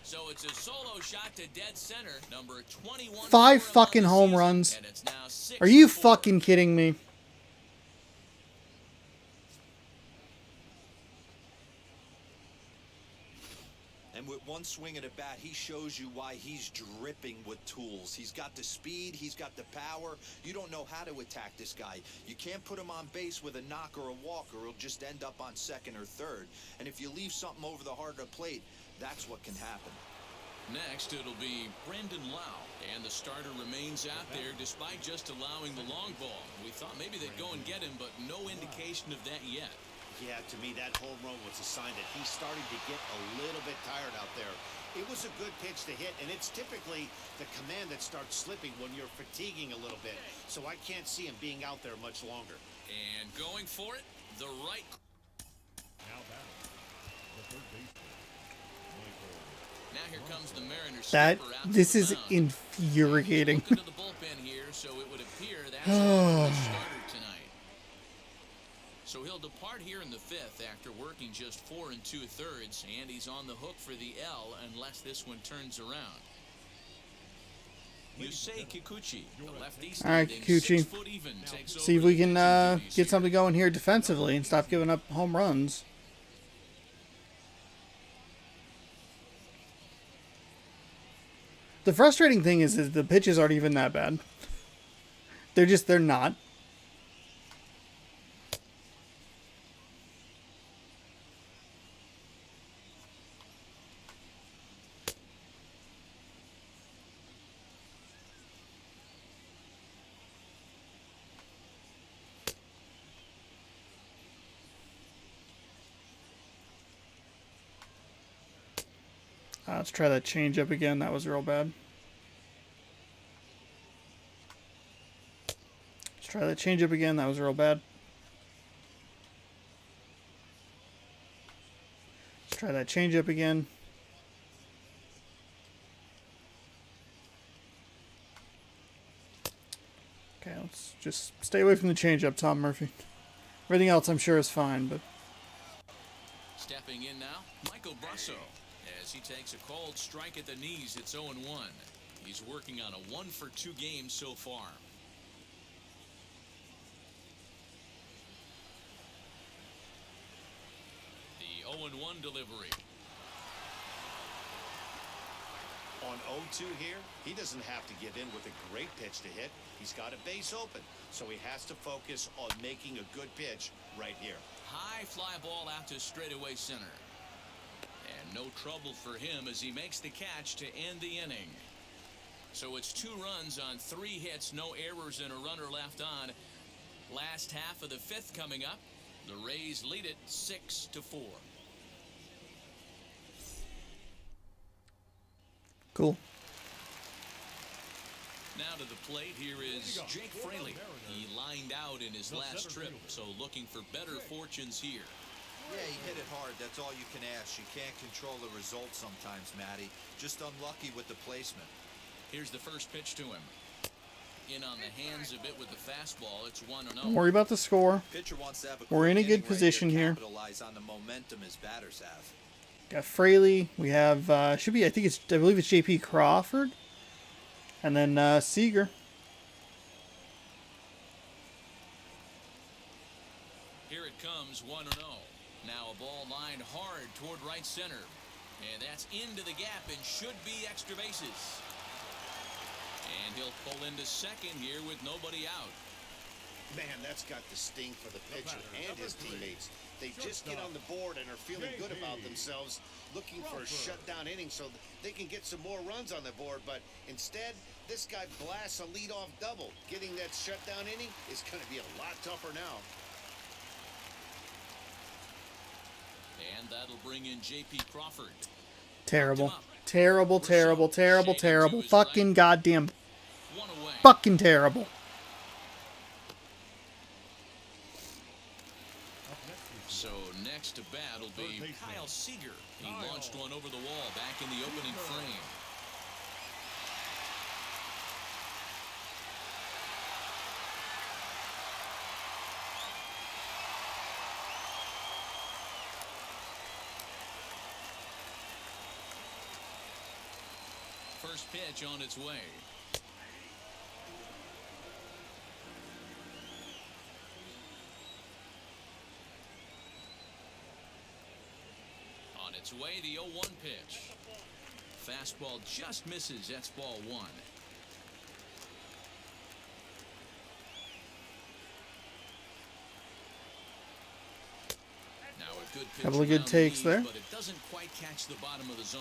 So it's a solo shot to dead center, number 21. 5 for him fucking on the home season, runs. and it's now 6 Are you to 4. fucking kidding me? And with one swing of the bat, he shows you why he's dripping with tools. He's got the speed, he's got the power. You don't know how to attack this guy. You can't put him on base with a knock or a walk, or he'll just end up on second or third. And if you leave something over the heart of the plate, that's what can happen. Next, it'll be Brandon Lau, and the starter remains out there despite just allowing the long ball. We thought maybe they'd go and get him, but no indication of that yet. Yeah, to me, that home run was a sign that he's starting to get a little bit tired out there. It was a good pitch to hit, and it's typically the command that starts slipping when you're fatiguing a little bit. So I can't see him being out there much longer. And going for it, the right. Now batting, the third baseman, Michael. Now here comes the Mariners. That, skipper out to this the is mound. infuriating. Look into the bullpen here, so it would appear that's the starter tonight. So he'll depart here in the 5th after working just 4 2/3, and he's on the hook for the L unless this one turns around. Yusei Kikuchi, the lefty, All right, standing Kikuchi. 6 foot even, takes See if over we the can pitching duties get here. something going here defensively and stop giving up home runs. The frustrating thing is the pitches aren't even that bad. They're not. Let's try that changeup again. That was real bad. Let's try that changeup again. That was real bad. Let's try that changeup again. Okay, let's just stay away from the changeup, Tom Murphy. Everything else I'm sure is fine, but Stepping in now, Michael Brasso, as he takes a cold strike at the knees. It's 0-1. He's working on a 1-for-2 game so far. The 0-1 delivery. On 0-2 here, he doesn't have to give in with a great pitch to hit. He's got a base open, so he has to focus on making a good pitch right here. High fly ball out to straightaway center. And no trouble for him as he makes the catch to end the inning. So it's 2 runs on 3 hits, no errors, and a runner left on. Last half of the 5th coming up. The Rays lead it 6-4. cool. Now to the plate, here is Jake Fraley. He lined out in his last trip, so looking for better fortunes here. Yeah, he hit it hard. That's all you can ask. You can't control the result sometimes, Matty. Just unlucky with the placement. Here's the first pitch to him. In on the hands a bit with the fastball. It's 1-0. Don't worry about the score. Pitcher wants to have a We're in a quick good inning right position there, here. capitalize on the momentum his batters have. Got Fraley. We have I believe it's J.P. Crawford, and then Seager. Here it comes, 1-0. Now a ball lined hard toward right center. And that's into the gap and should be extra bases. And he'll pull into second here with nobody out. Man, that's got the sting for the pitcher and his teammates. They just get on the board and are feeling good about themselves, looking for a shutdown inning so they can get some more runs on the board. But instead, this guy blasts a leadoff double. Getting that shutdown inning is going to be a lot tougher now. And that'll bring in J.P. Crawford. Terrible. Terrible, terrible, terrible, terrible. Fucking goddamn. One away. Fucking terrible. So next to bat will be Kyle Seager. He launched one over the wall back in the opening frame. First pitch on its way. On its way, the 0-1 pitch. Fastball just misses. That's ball one. Now a good pitch. Couple of good around the takes knees, there. But it doesn't quite catch the bottom of the zone.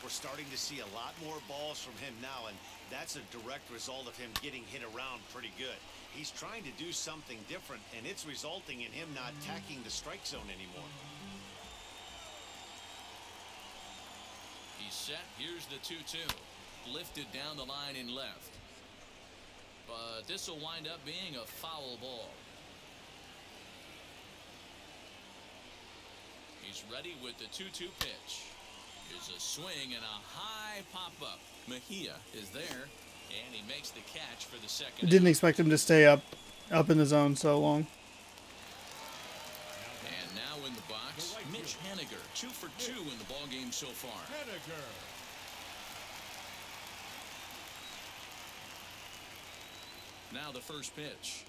We're starting to see a lot more balls from him now, and that's a direct result of him getting hit around pretty good. He's trying to do something different, and it's resulting in him not attacking the strike zone anymore. He's set. Here's the 2-2. Lifted down the line in left. But this will wind up being a foul ball. He's ready with the 2-2 pitch. Here's a swing and a high pop-up. Mejia is there, and he makes the catch for the second. Didn't expect him to stay up in the zone so long. And now in the box, Mitch Haniger, 2 for 2 in the ballgame so far. Now the first pitch.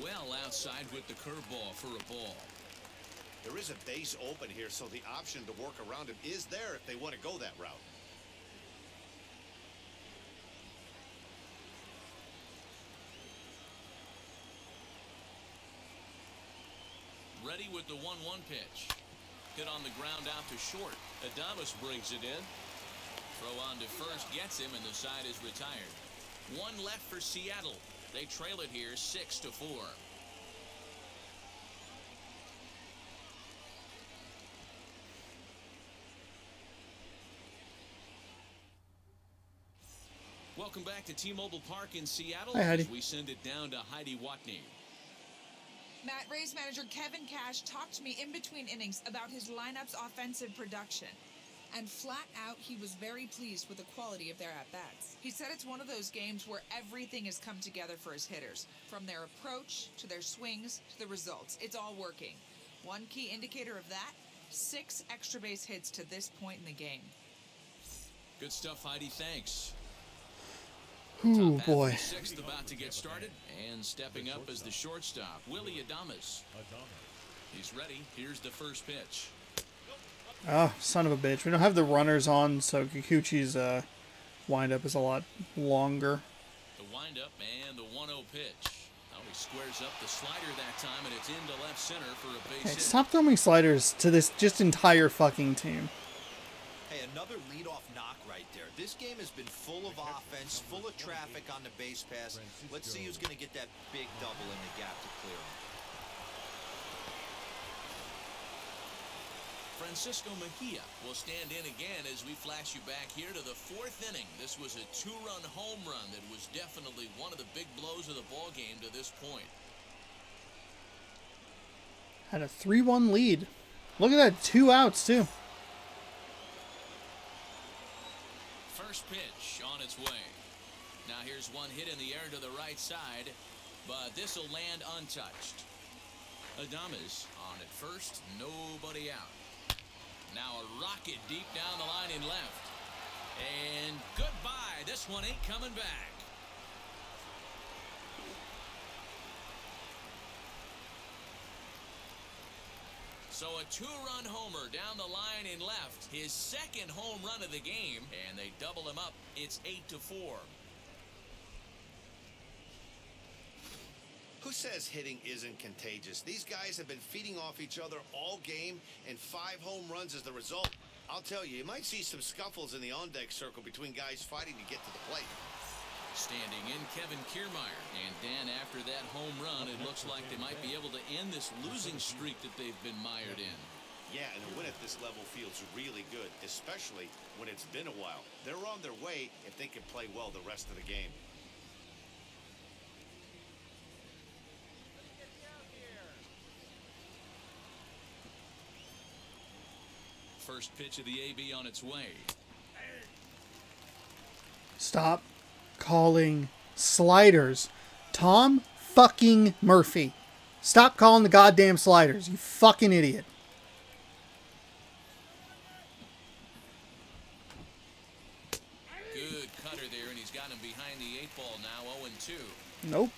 Well outside with the curveball for a ball. There is a base open here, so the option to work around him is there if they want to go that route. Ready with the 1-1 pitch. Hit on the ground out to short. Adames brings it in. Throw on to first gets him, and the side is retired. One left for Seattle. They trail it here 6-4. Welcome back to T-Mobile Park in Seattle. Hi, Heidi. As we send it down to Heidi Watney. Matt, Rays manager Kevin Cash talked to me in between innings about his lineup's offensive production. And flat out, he was very pleased with the quality of their at-bats. He said it's one of those games where everything has come together for his hitters. From their approach, to their swings, to the results. It's all working. One key indicator of that, 6 extra base hits to this point in the game. Good stuff, Heidi. Thanks. Ooh, Top half boy. of the sixth about to get started, and stepping up as the shortstop, Willie Adames. He's ready. Here's the first pitch. Oh, son of a bitch. We don't have the runners on, so Kikuchi's windup is a lot longer. The windup and the 1-0 pitch. Oh, he squares up the slider that time, and it's into left center for a base Hey, hit. stop throwing sliders to this just entire fucking team. Hey, another leadoff knock right there. This game has been full of offense, full of traffic on the base pass. Let's see who's going to get that big double in the gap to clear him. Francisco Mejia will stand in again as we flash you back here to the 4th inning. This was a 2-run home run that was definitely one of the big blows of the ball game to this point. Had a 3-1 lead. Look at that, 2 outs too. First pitch on its way. Now here's one hit in the air to the right side, but this will land untouched. Adames on at first, nobody out. Now a rocket deep down the line in left. And goodbye. This one ain't coming back. So a 2-run homer down the line in left. His 2nd home run of the game. And they double him up. It's 8-4. Who says hitting isn't contagious? These guys have been feeding off each other all game, and 5 home runs is the result. I'll tell you, you might see some scuffles in the on-deck circle between guys fighting to get to the plate. Standing in Kevin Kiermaier. And Dan, after that home run, it looks like they might be able to end this losing streak that they've been mired in. Yeah, and a win at this level feels really good, especially when it's been a while. They're on their way if they can play well the rest of the game. First pitch of the AB on its way. Stop calling sliders Tom fucking Murphy. Stop calling the goddamn sliders, you fucking idiot. Good cutter there, and he's got him behind the 8 ball now, 0-2. Nope.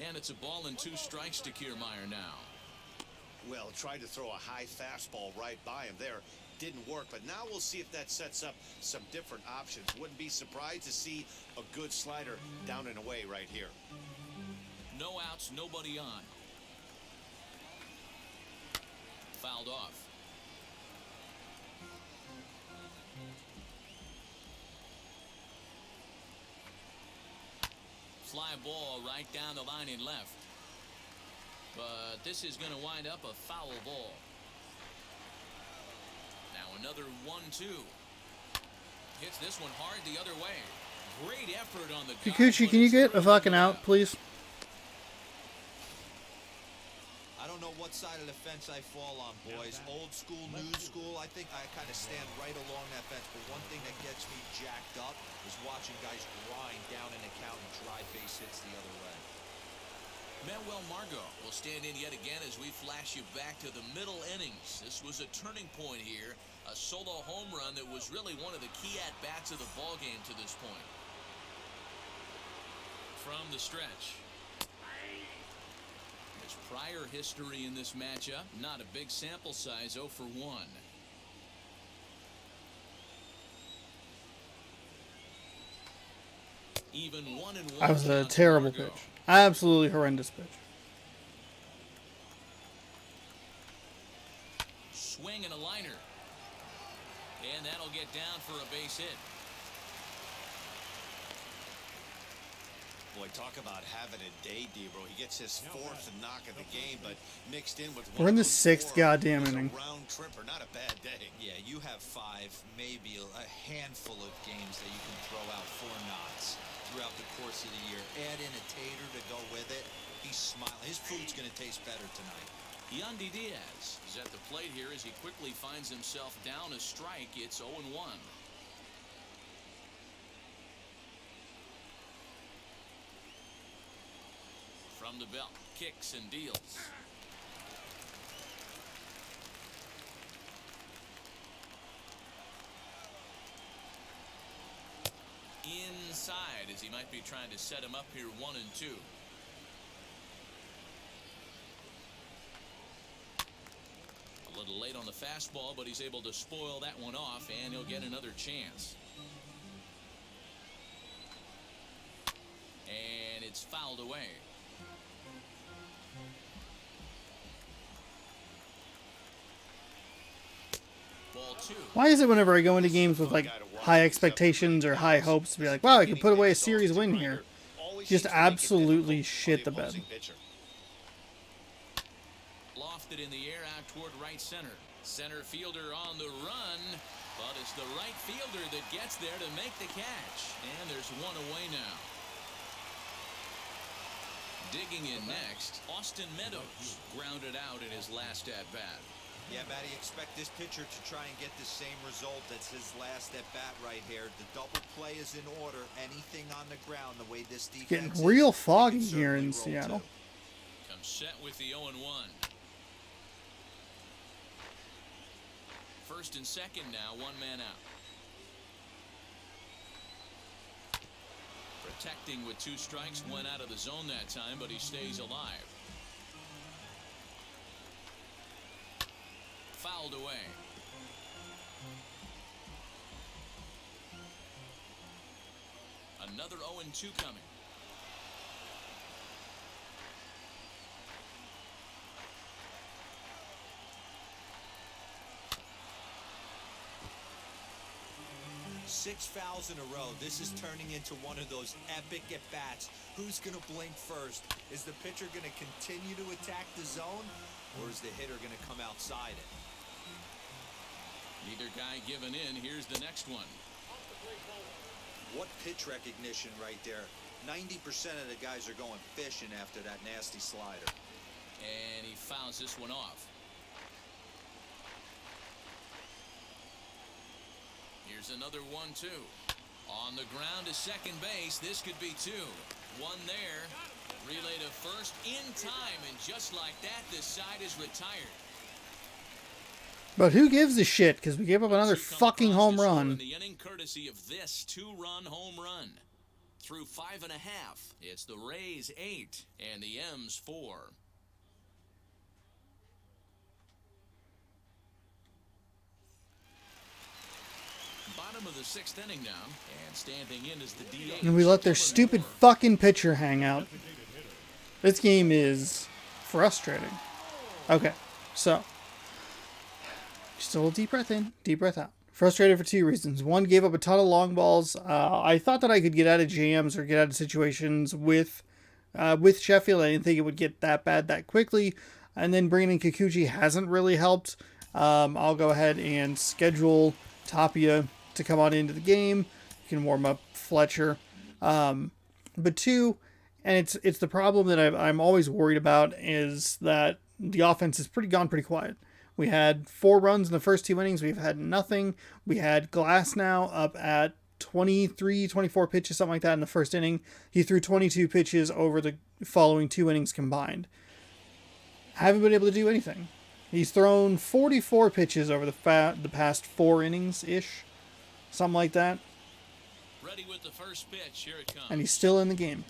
And it's a ball and 2 strikes to Kiermaier now. Well, tried to throw a high fastball right by him there. Didn't work, but now we'll see if that sets up some different options. Wouldn't be surprised to see a good slider down and away right here. No outs, nobody on. Fouled off. Fly ball right down the line in left. But this is going to wind up a foul ball. Now another 1-2. Hits this one hard the other way. Great effort on the Kikuchi, can you get a fucking out, please? I don't know what side of the fence I fall on, boys. Old school, new school. I think I kind of stand right along that fence. But one thing that gets me jacked up is watching guys grind down an account and drive base hits the other way. Manuel Margot will stand in yet again as we flash you back to the middle innings. This was a turning point here. A solo home run that was really one of the key at-bats of the ball game to this point. From the stretch. There's prior history in this matchup. Not a big sample size, 0 for 1. Even 1-1. That was a terrible pitch. Absolutely horrendous pitch. Swing and a liner. And that'll get down for a base hit. Boy, talk about having a day, Debro. He gets his 4th knock of the game, but mixed in with We're in the 6th goddamn inning. Round tripper, not a bad day. Yeah, you have 5, maybe a handful of games that you can throw out 4 knots throughout the course of the year. Add in a tater to go with it. He's smiling. His food's going to taste better tonight. Yandy Diaz is at the plate here as he quickly finds himself down a strike. It's 0-1. From the belt, kicks and deals. Inside as he might be trying to set him up here 1-2. A little late on the fastball, but he's able to spoil that one off, and he'll get another chance. And it's fouled away. Ball 2. Why is it whenever I go into games with like high expectations or high hopes to be like, wow, I can put away a series win here, just absolutely shit the bed. lifted in the air out toward right center. Center fielder on the run, but it's the right fielder that gets there to make the catch. And there's one away now. Digging in next, Austin Meadows grounded out in his last at-bat. Yeah, Matty, expect this pitcher to try and get the same result. That's his last at-bat right here. The double play is in order. Anything on the ground, the way this defense Getting is, real they can foggy here certainly in roll Seattle. too. Comes set with the 0-1. First and second now, one man out. Protecting with 2 strikes, went out of the zone that time, but he stays alive. Fouled away. Another 0-2 coming. Six fouls in a row. This is turning into one of those epic at-bats. Who's going to blink first? Is the pitcher going to continue to attack the zone, or is the hitter going to come outside it? Neither guy giving in. Here's the next one. What pitch recognition right there. 90% of the guys are going fishing after that nasty slider. And he fouls this one off. Here's another 1-2. On the ground to second base. This could be 2. One there. Relay to first in time. And just like that, this side is retired. But who gives a shit? Because we gave up another fucking home run. In the inning, courtesy of this 2-run home run. Through 5.5. It's the Rays 8 and the M's 4. Bottom of the 6th inning now, and standing in is the DH. And we let their stupid fucking pitcher hang out. This game is frustrating. Okay, so just a little deep breath in, deep breath out. Frustrated for 2 reasons. One, gave up a ton of long balls. I thought that I could get out of jams or get out of situations with Sheffield. I didn't think it would get that bad that quickly. And then bringing in Kikuchi hasn't really helped. I'll go ahead and schedule Tapia to come on into the game. You can warm up Fletcher. But 2, and it's the problem that I'm always worried about, is that the offense has gone pretty quiet. We had 4 runs in the first 2 innings. We've had nothing. We had Glass now up at 23, 24 pitches, something like that in the first inning. He threw 22 pitches over the following 2 innings combined. Haven't been able to do anything. He's thrown 44 pitches over the past 4 innings-ish. Something like that. Ready with the first pitch. Here it comes. And he's still in the game.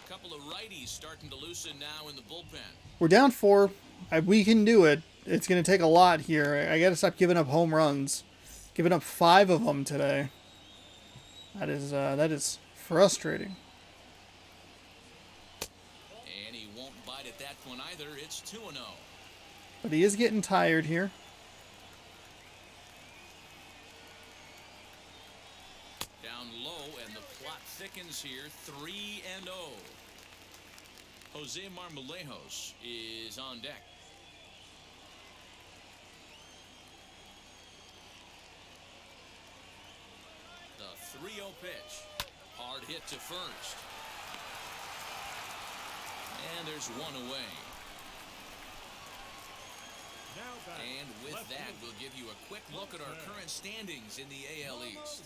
A couple of righties starting to loosen now in the bullpen. We're down 4. We can do it. It's going to take a lot here. I got to stop giving up home runs. Giving up 5 of them today. That is frustrating. And he won't bite at that one either. It's 2-0. But he is getting tired here. Down low, and the plot thickens here. 3-0. Jose Marmolejos is on deck. The 3-0 pitch. Hard hit to first. And there's one away. Now back. And with that, we'll give you a quick look at our current standings in the AL East.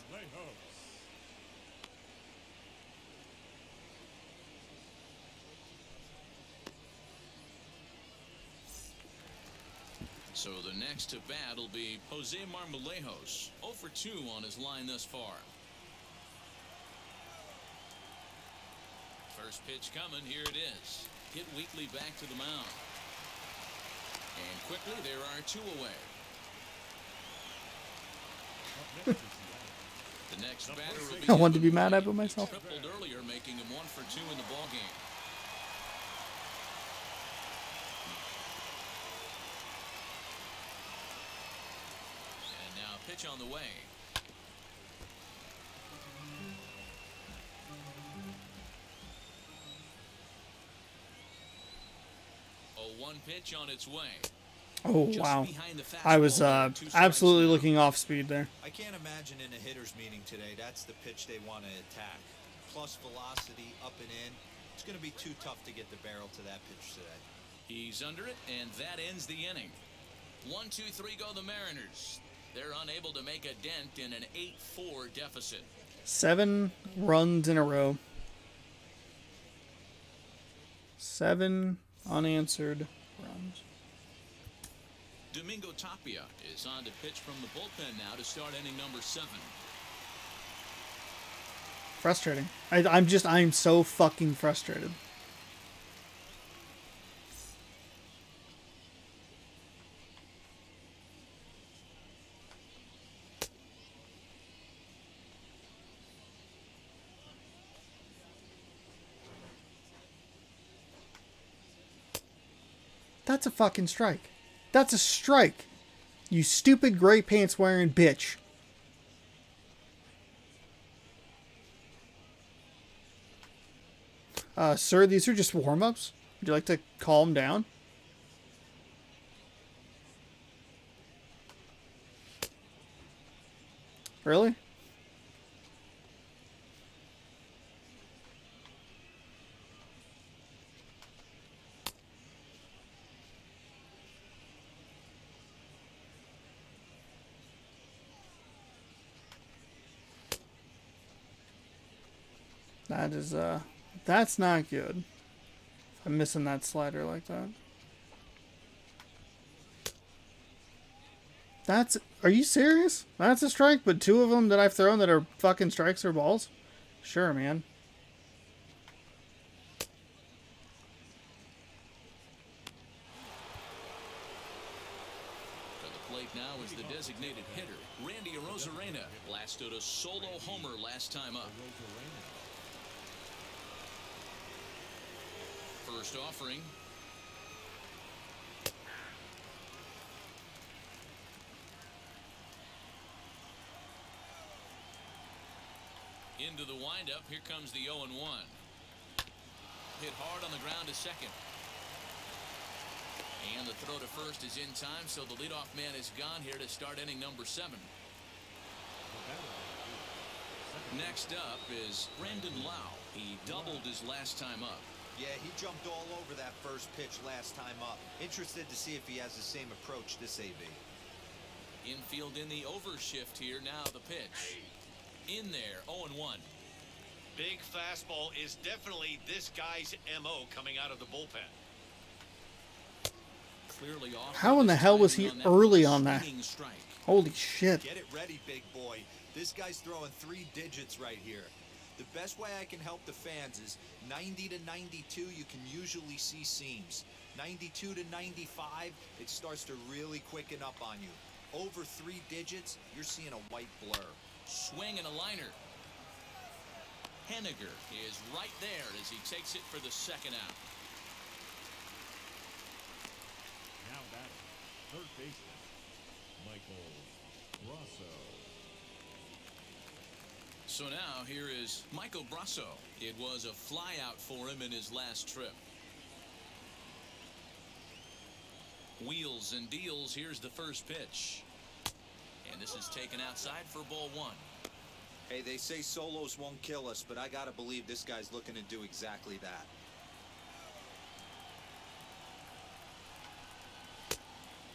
So the next to bat will be Jose Marmolejos, 0 for 2 on his line thus far. First pitch coming, here it is. Hit weakly back to the mound. And quickly, there are 2 away. The next batter will be I wanted to be mad at myself. tripled earlier, making him 1 for 2 in the ballgame. And now pitch on the way. A 1 pitch on its way. Oh, Just wow. behind the I was fastball, 2 strikes absolutely now. looking off speed there. I can't imagine in a hitter's meeting today, that's the pitch they want to attack. Plus velocity, up and in. It's going to be too tough to get the barrel to that pitch today. He's under it, and that ends the inning. 1, 2, 3 go the Mariners. They're unable to make a dent in an 8-4 deficit. 7 runs in a row. 7 unanswered runs. Domingo Tapia is on to pitch from the bullpen now to start inning number 7. Frustrating. I'm so fucking frustrated. That's a fucking strike. That's a strike. You stupid gray pants wearing bitch. Sir, these are just warm-ups. Would you like to calm down? Really? That is, that's not good. I'm missing that slider like that. Are you serious? That's a strike, but 2 of them that I've thrown that are fucking strikes or balls? Sure, man. To the plate now is the designated hitter, Randy Arozarena. Blasted a solo homer last time up. First offering. Into the windup. Here comes the 0-1. Hit hard on the ground to second. And the throw to first is in time, so the leadoff man is gone here to start inning number 7. Next up is Brandon Lau. He doubled his last time up. Yeah, he jumped all over that first pitch last time up. Interested to see if he has the same approach this AB. Infield in the overshift here. Now the pitch. In there, 0-1. Big fastball is definitely this guy's MO coming out of the bullpen. Clearly off. How in the hell was he early on that? Swinging strike. Holy shit. Get it ready, big boy. This guy's throwing 3 digits right here. The best way I can help the fans is 90 to 92, you can usually see seams. 92 to 95, it starts to really quicken up on you. Over 3 digits, you're seeing a white blur. Swing and a liner. Henniger is right there as he takes it for the second out. Now batting, third baseman, Michael Brasso. So now here is Michael Brasso. It was a flyout for him in his last trip. Wheels and deals. Here's the first pitch. And this is taken outside for ball 1. Hey, they say solos won't kill us, but I gotta believe this guy's looking to do exactly that.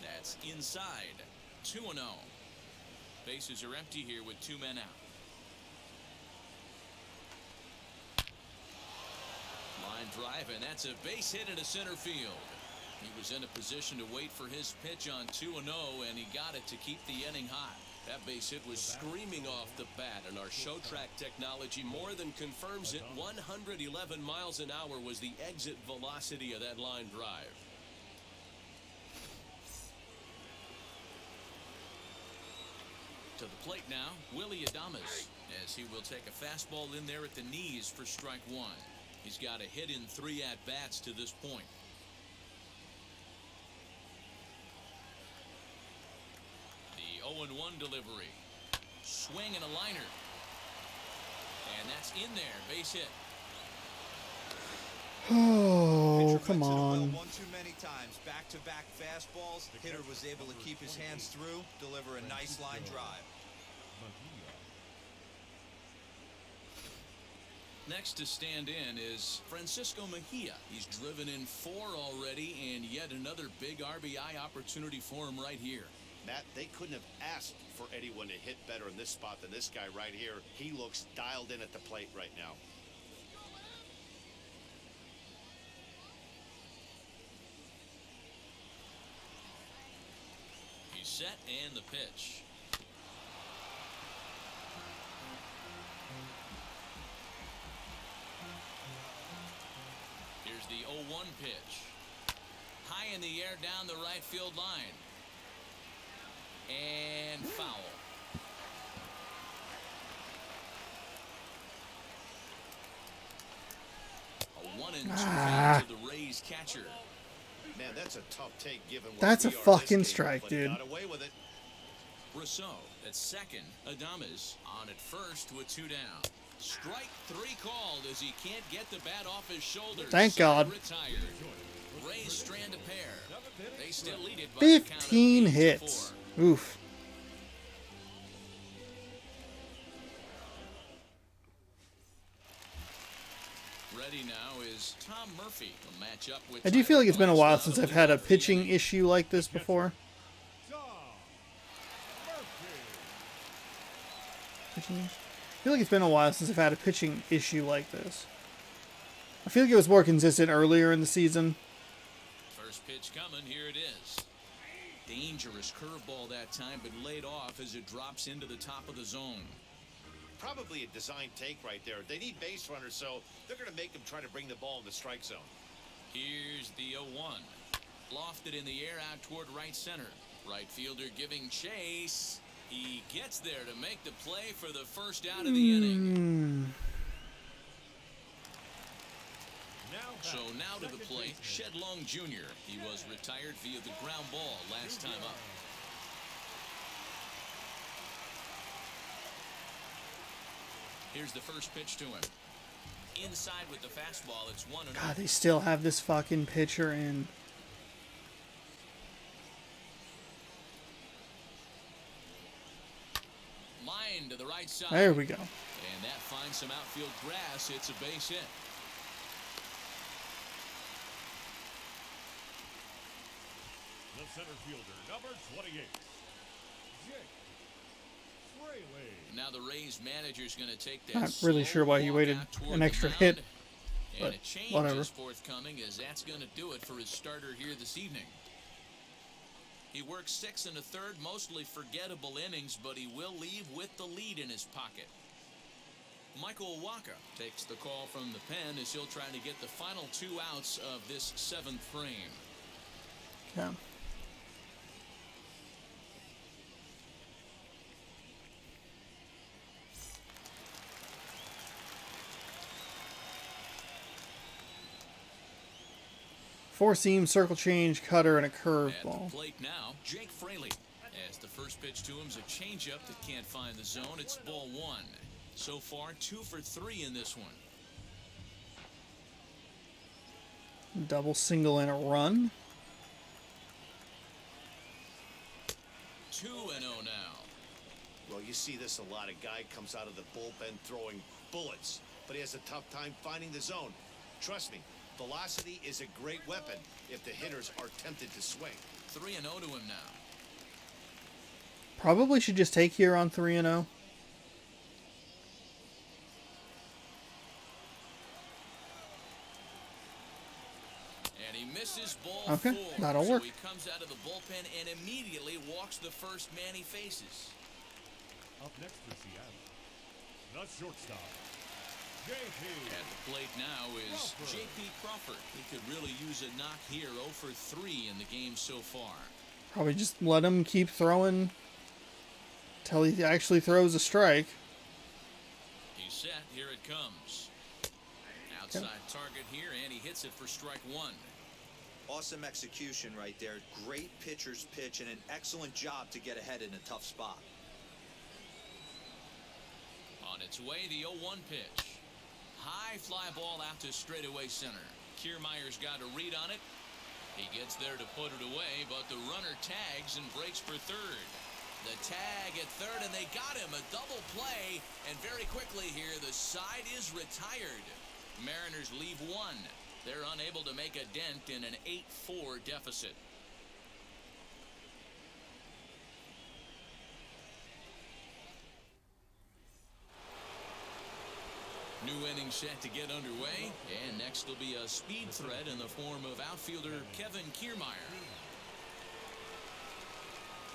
That's inside. 2-0. Bases are empty here with 2 men out. Line drive, and that's a base hit into center field. He was in a position to wait for his pitch on 2-0, and he got it to keep the inning hot. That base hit was screaming off the bat, and our show track technology more than confirms it. 111 miles an hour was the exit velocity of that line drive. To the plate now, Willy Adames, as he will take a fastball in there at the knees for strike 1. He's got a hit in 3 at-bats to this point. The 0-1 delivery. Swing and a liner. And that's in there. Base hit. Oh, Oh, come went to the well on. one too many times. Back-to-back fastballs. Hitter was able to keep his hands through, deliver a nice line drive. Next to stand in is Francisco Mejia. He's driven in 4 already, and yet another big RBI opportunity for him right here. Matt, they couldn't have asked for anyone to hit better in this spot than this guy right here. He looks dialed in at the plate right now. He's set, and the pitch. Here's the 0-1 pitch. High in the air down the right field line. And foul. A 1-2 count to the Rays catcher. Man, that's a tough take given what That's a we are fucking this game, strike, but he dude. got away with it. Rousseau at second. Adames on at first with 2 down. Strike 3 called as he can't get the bat off his shoulders. Thank Side God. Retired. Rays strand a pair. They still lead it by a count of 15 8-4. hits. Oof. Ready now is Tom Murphy. A matchup with I do feel like it's been a while Tyler since I've Glasnow had a of the pitching inning. issue like this before. Tom Murphy. Pitching issue? I feel like it's been a while since I've had a pitching issue like this. I feel like it was more consistent earlier in the season. First pitch coming. Here it is. Dangerous curveball that time, but laid off as it drops into the top of the zone. Probably a design take right there. They need base runners, so they're going to make them try to bring the ball in the strike zone. Here's the 0-1. Lofted in the air out toward right center. Right fielder giving chase. He gets there to make the play for the first out of the inning. So now to the plate, Shed Long Jr. He was retired via the ground ball last time up. Here's the first pitch to him. Inside with the fastball, it's 1-0. God, they still have this fucking pitcher in. Line to the right side. There we go. And that finds some outfield grass. It's a base hit. The center fielder, number 28, Jake Fraley. Now the Rays manager's going to take that. Not really slow sure why he walk waited out toward an the extra mound. hit, And but a change whatever. is forthcoming, as that's going to do it for his starter here this evening. He works 6 1/3, mostly forgettable innings, but he will leave with the lead in his pocket. Michael Wacha takes the call from the pen as he'll try to get the final 2 outs of this 7th frame. Yeah. Four seam, circle change, cutter, and a At curveball. the plate now, Jake Fraley. As the first pitch to him's a changeup that can't find the zone. It's ball 1. So far, 2 for 3 in this one. Double, single, and a run. 2-0 now. Well, you see this a lot. A guy comes out of the bullpen throwing bullets, but he has a tough time finding the zone. Trust me, velocity is a great weapon if the hitters are tempted to swing. 3-0 to him now. Probably should just take here on 3-0. And he misses ball Okay, 4. that'll so work. he comes out of the bullpen and immediately walks the first man he faces. Up next for Seattle, the shortstop, J.P. At the plate now is J.P. Crawford. He could really use a knock here. 0 for 3 in the game so far. Probably just let him keep throwing till he actually throws a strike. He's set. Here it comes. Outside target here, and he hits it for strike 1. Awesome execution right there. Great pitcher's pitch and an excellent job to get ahead in a tough spot. On its way, the 0-1 pitch. High fly ball out to straightaway center. Kiermaier's got a read on it. He gets there to put it away, but the runner tags and breaks for third. The tag at third, and they got him. A double play, and very quickly here, the side is retired. Mariners leave one. They're unable to make a dent in an 8-4 deficit. New inning set to get underway, and next will be a speed threat in the form of outfielder Kevin Kiermaier.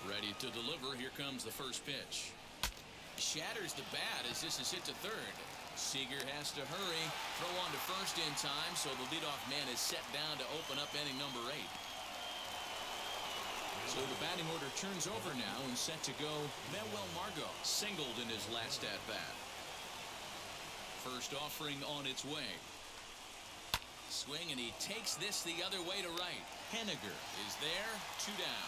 Ready to deliver. Here comes the first pitch. Shatters the bat as this is hit to third. Seager has to hurry. Throw on to first in time, so the leadoff man is set down to open up inning number 8. So the batting order turns over now and set to go. Manuel Margot singled in his last at-bat. First offering on its way. Swing, and he takes this the other way to right. Henniger is there, 2 down.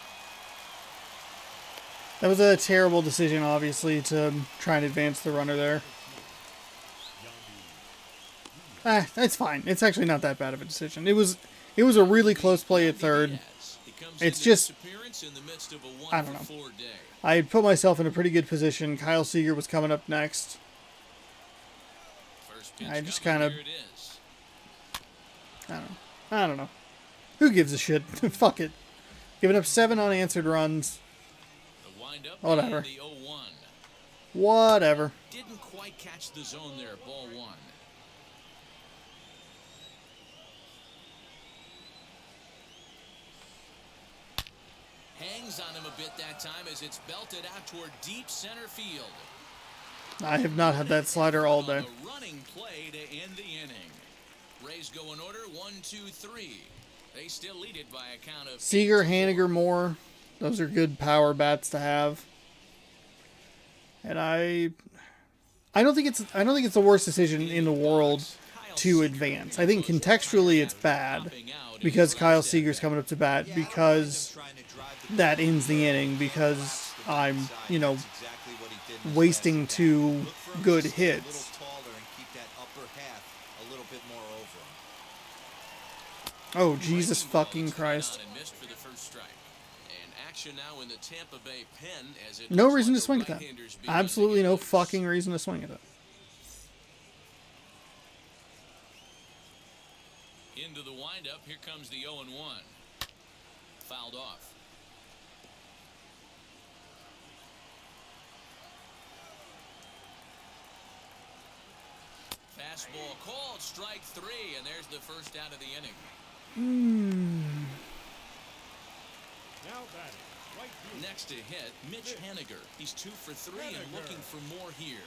That was a terrible decision, obviously, to try and advance the runner there. That's fine. It's actually not that bad of a decision. It was a really close play at third. It's just, I don't know. I had put myself in a pretty good position. Kyle Seager was coming up next. I just kind of, I don't know. Who gives a shit? Fuck it. Giving up 7 unanswered runs. Whatever. Whatever. Didn't quite catch the zone there. Ball 1. Hangs on him a bit that time as it's belted out toward deep center field. I have not had that slider all day. A running play to end the inning. Rays go in order 1, 2, 3. They still lead it by a count of Seager, Haniger, Moore. Those are good power bats to have. And I don't think it's the worst decision in the world to advance. I think contextually it's bad because Kyle Seager's coming up to bat, because that ends the inning, because I'm, wasting 2 good hits. Oh, Jesus fucking Christ. No reason to swing at that. Absolutely no fucking reason to swing at it. Into the windup, here comes the 0-1. Fouled off. Fastball called, strike 3, and there's the first out of the inning. Now batting, right field. Next to hit, Mitch Haniger. He's 2 for 3 and looking for more here.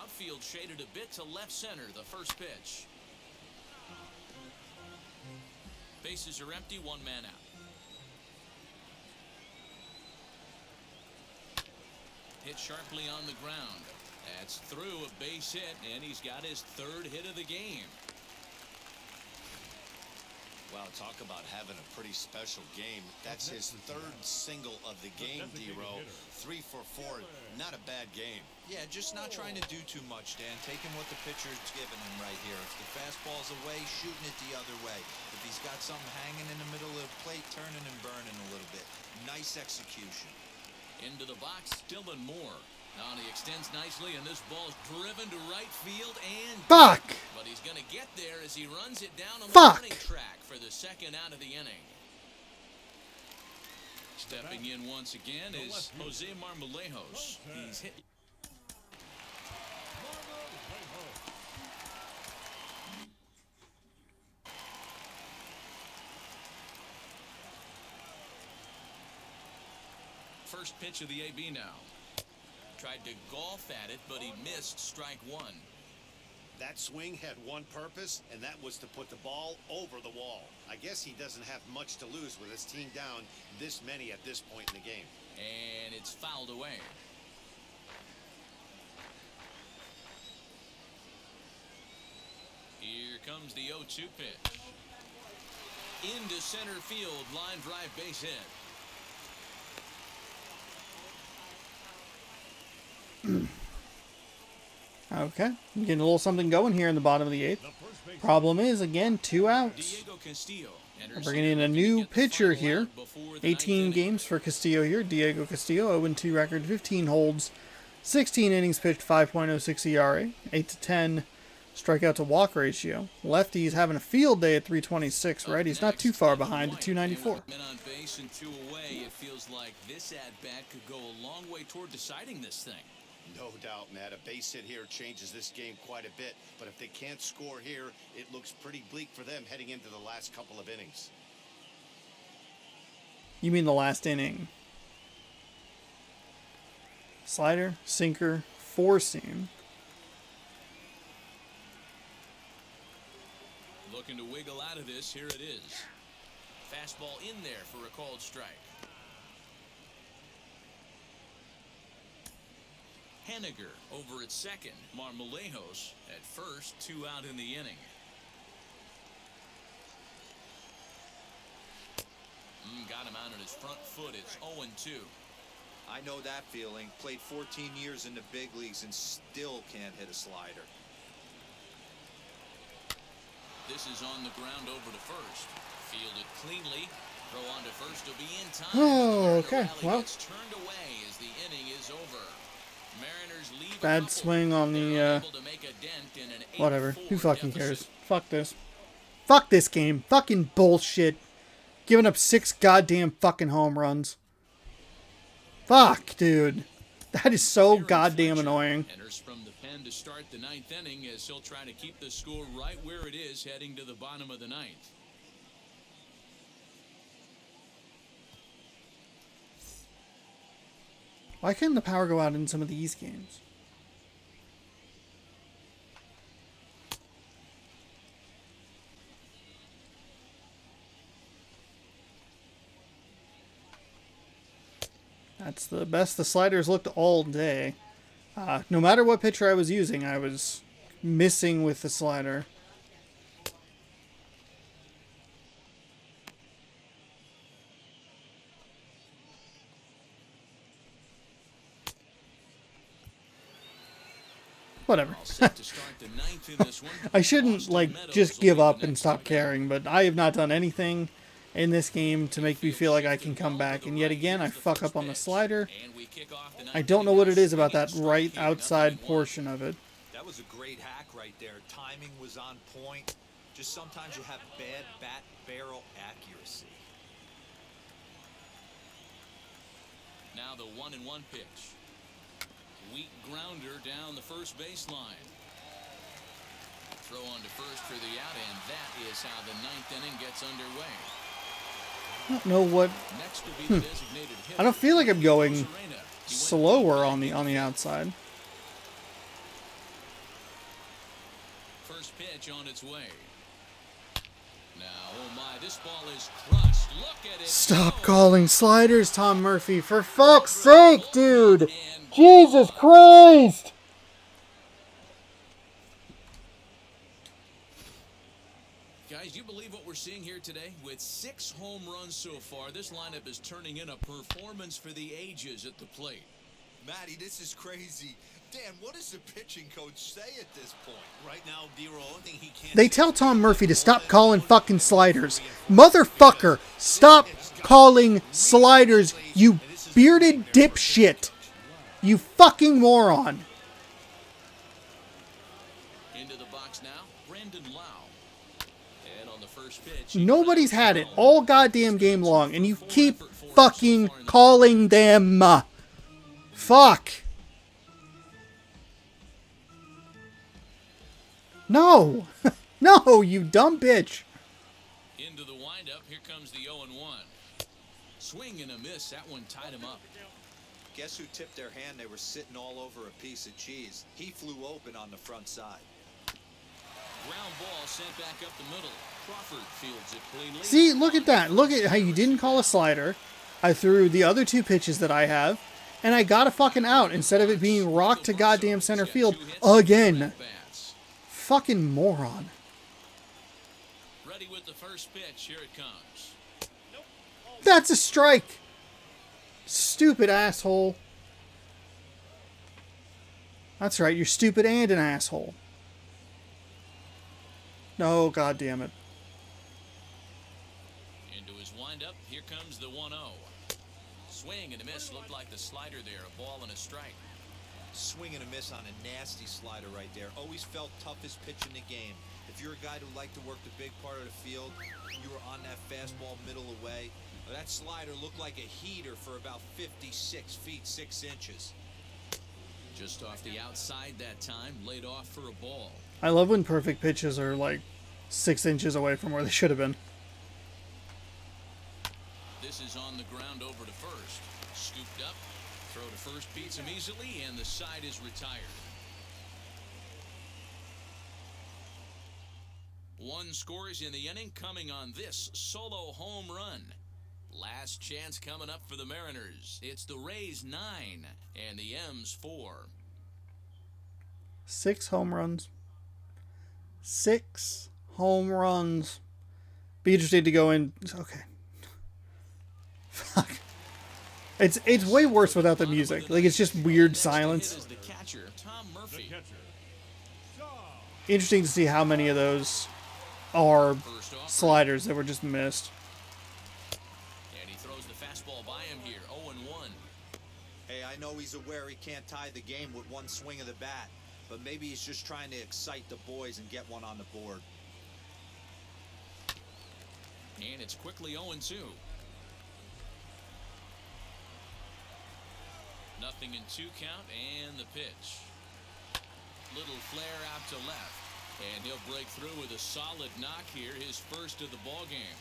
Outfield shaded a bit to left center, the first pitch. Bases are empty, 1 man out. Hit sharply on the ground. That's through, a base hit, and he's got his 3rd hit of the game. Wow, talk about having a pretty special game. That's his 3rd single of the game, D-Row. 3 for 4, not a bad game. Yeah, just not trying to do too much, Dan. Taking what the pitcher's giving him right here. If the fastball's away, shooting it the other way. If he's got something hanging in the middle of the plate, turning and burning a little bit. Nice execution. Into the box, Dylan Moore. Now he extends nicely, and this ball's driven to right field and Fuck! But he's going to get there as he runs it down on the Fuck! running track for the 2nd out of the inning. Stepping in once again is Jose Marmolejos. He's hit. First pitch of the AB now. Tried to golf at it, but he missed strike 1. That swing had one purpose, and that was to put the ball over the wall. I guess he doesn't have much to lose with his team down this many at this point in the game. And it's fouled away. Here comes the 0-2 pitch. Into center field, line drive base hit. Okay, I'm getting a little something going here in the bottom of the 8th. Problem is, again, 2 outs. Diego Castillo We're enters bringing in a here looking to new get the pitcher final here. out before the 18 ninth inning. games for Castillo here. Diego Castillo, 0-2 record, 15 holds, 16 innings pitched, 5.06 ERA, 8-10 strikeout to walk ratio. Lefty's having a field day at 326, right? He's not too far behind at 294. Men on base and 2 away, it feels like this at-bat could go a long way toward deciding this thing. No doubt, Matt. A base hit here changes this game quite a bit. But if they can't score here, it looks pretty bleak for them heading into the last couple of innings. You mean the last inning? Slider, sinker, 4-seam. Looking to wiggle out of this, here it is. Fastball in there for a called strike. Henniger over at second. Marmolejos at first, 2 out in the inning. Got him out on his front foot. It's 0-2. I know that feeling. Played 14 years in the big leagues and still can't hit a slider. This is on the ground over to first. Fielded cleanly. Throw on to first to be in time. Oh, The okay. rally Well, gets turned away as the inning is over. Mariners leave a bad couple. swing on the, They're unable to make a dent in an whatever. 8-4 Who fucking deficit. cares? Fuck this. Fuck this game. Fucking bullshit. Giving up 6 goddamn fucking home runs. Fuck, dude. That is so Aaron goddamn Fletcher annoying. Enters from the pen to start the 9th inning as he'll try to keep the score right where it is heading to the bottom of the 9th. Why couldn't the power go out in some of these games? That's the best the sliders looked all day. No matter what pitcher I was using, I was missing with the slider. Whatever. All set to start the 9th in this one. I shouldn't, Austin like, Meadows just will give lead the up and next stop one. caring, but I have not done anything in this game to make me feel like I can come back. And yet again, I fuck up on the slider. And we kick off the I 9th don't know inning what with it a is about that swinging right strike here, outside 0-1. portion of it. That was a great hack right there. Timing was on point. Just sometimes you have bad bat barrel accuracy. Now the 1-1 pitch. Weak grounder down the first baseline. Throw on to first for the out, and that is how the 9th inning gets underway. I don't know what. Next will be the designated hitter. I don't feel like I'm going Arozarena. He went slower back on the in field. outside. First pitch on its way. Now, oh my, this ball is crushed. Look at it. Stop go. calling sliders, Tom Murphy, for fuck's sake, dude! Jesus Christ! Guys, you believe what we're seeing here today? With 6 home runs so far, this lineup is turning in a performance for the ages at the plate. Matty, this is crazy. Dan, what does the pitching coach say at this point? Right now, D-Roll, only thing he can't They tell Tom Murphy to stop calling fucking sliders. Motherfucker, stop calling sliders, you bearded dipshit. You fucking moron. Into the box now, Brandon Lau. And on the first pitch, Nobody's had it all goddamn game long, and you keep fucking calling them. Fuck. No. No, you dumb bitch. into the windup. Here comes the 0-1. Swing and a miss. That one tied him up. Guess who tipped their hand? They were sitting all over a piece of cheese. He flew open on the front side. Ground ball sent back up the middle. Crawford fields it cleanly. See, look at that. Look at how you didn't call a slider. I threw the other 2 pitches that I have, and I got a fucking out instead of it being rocked to goddamn center field again. Fucking moron. Ready with the first pitch. Here it comes. That's a strike. Stupid asshole. That's right, you're stupid and an asshole. No, god damn it. Into his windup, here comes the 1-0. Swing and a miss, looked like the slider there, a ball and a strike. Swing and a miss on a nasty slider right there. Always felt toughest pitch in the game. If you're a guy who liked to work the big part of the field, you were on that fastball middle away. That slider looked like a heater for about 56 feet 6 inches. Just off the outside that time, laid off for a ball. I love when perfect pitches are like 6 inches away from where they should have been. This is on the ground over to first. Scooped up. Throw to first beats him easily, and the side is retired. One scores in the inning coming on this solo home run. Last chance coming up for the Mariners. It's the Rays 9 and the M's 4. 6 home runs. 6 home runs. Be interested to go in. Okay. Fuck. It's way worse without the music. Like, it's just weird silence. The catcher, Tom Murphy. Interesting to see how many of those are sliders that were just missed. And he throws the fastball by him here, 0-1. Hey, I know he's aware he can't tie the game with one swing of the bat, but maybe he's just trying to excite the boys and get one on the board. And it's quickly 0-2. Nothing in 2 count, and the pitch. Little flare out to left, and he'll break through with a solid knock here, his first of the ball game.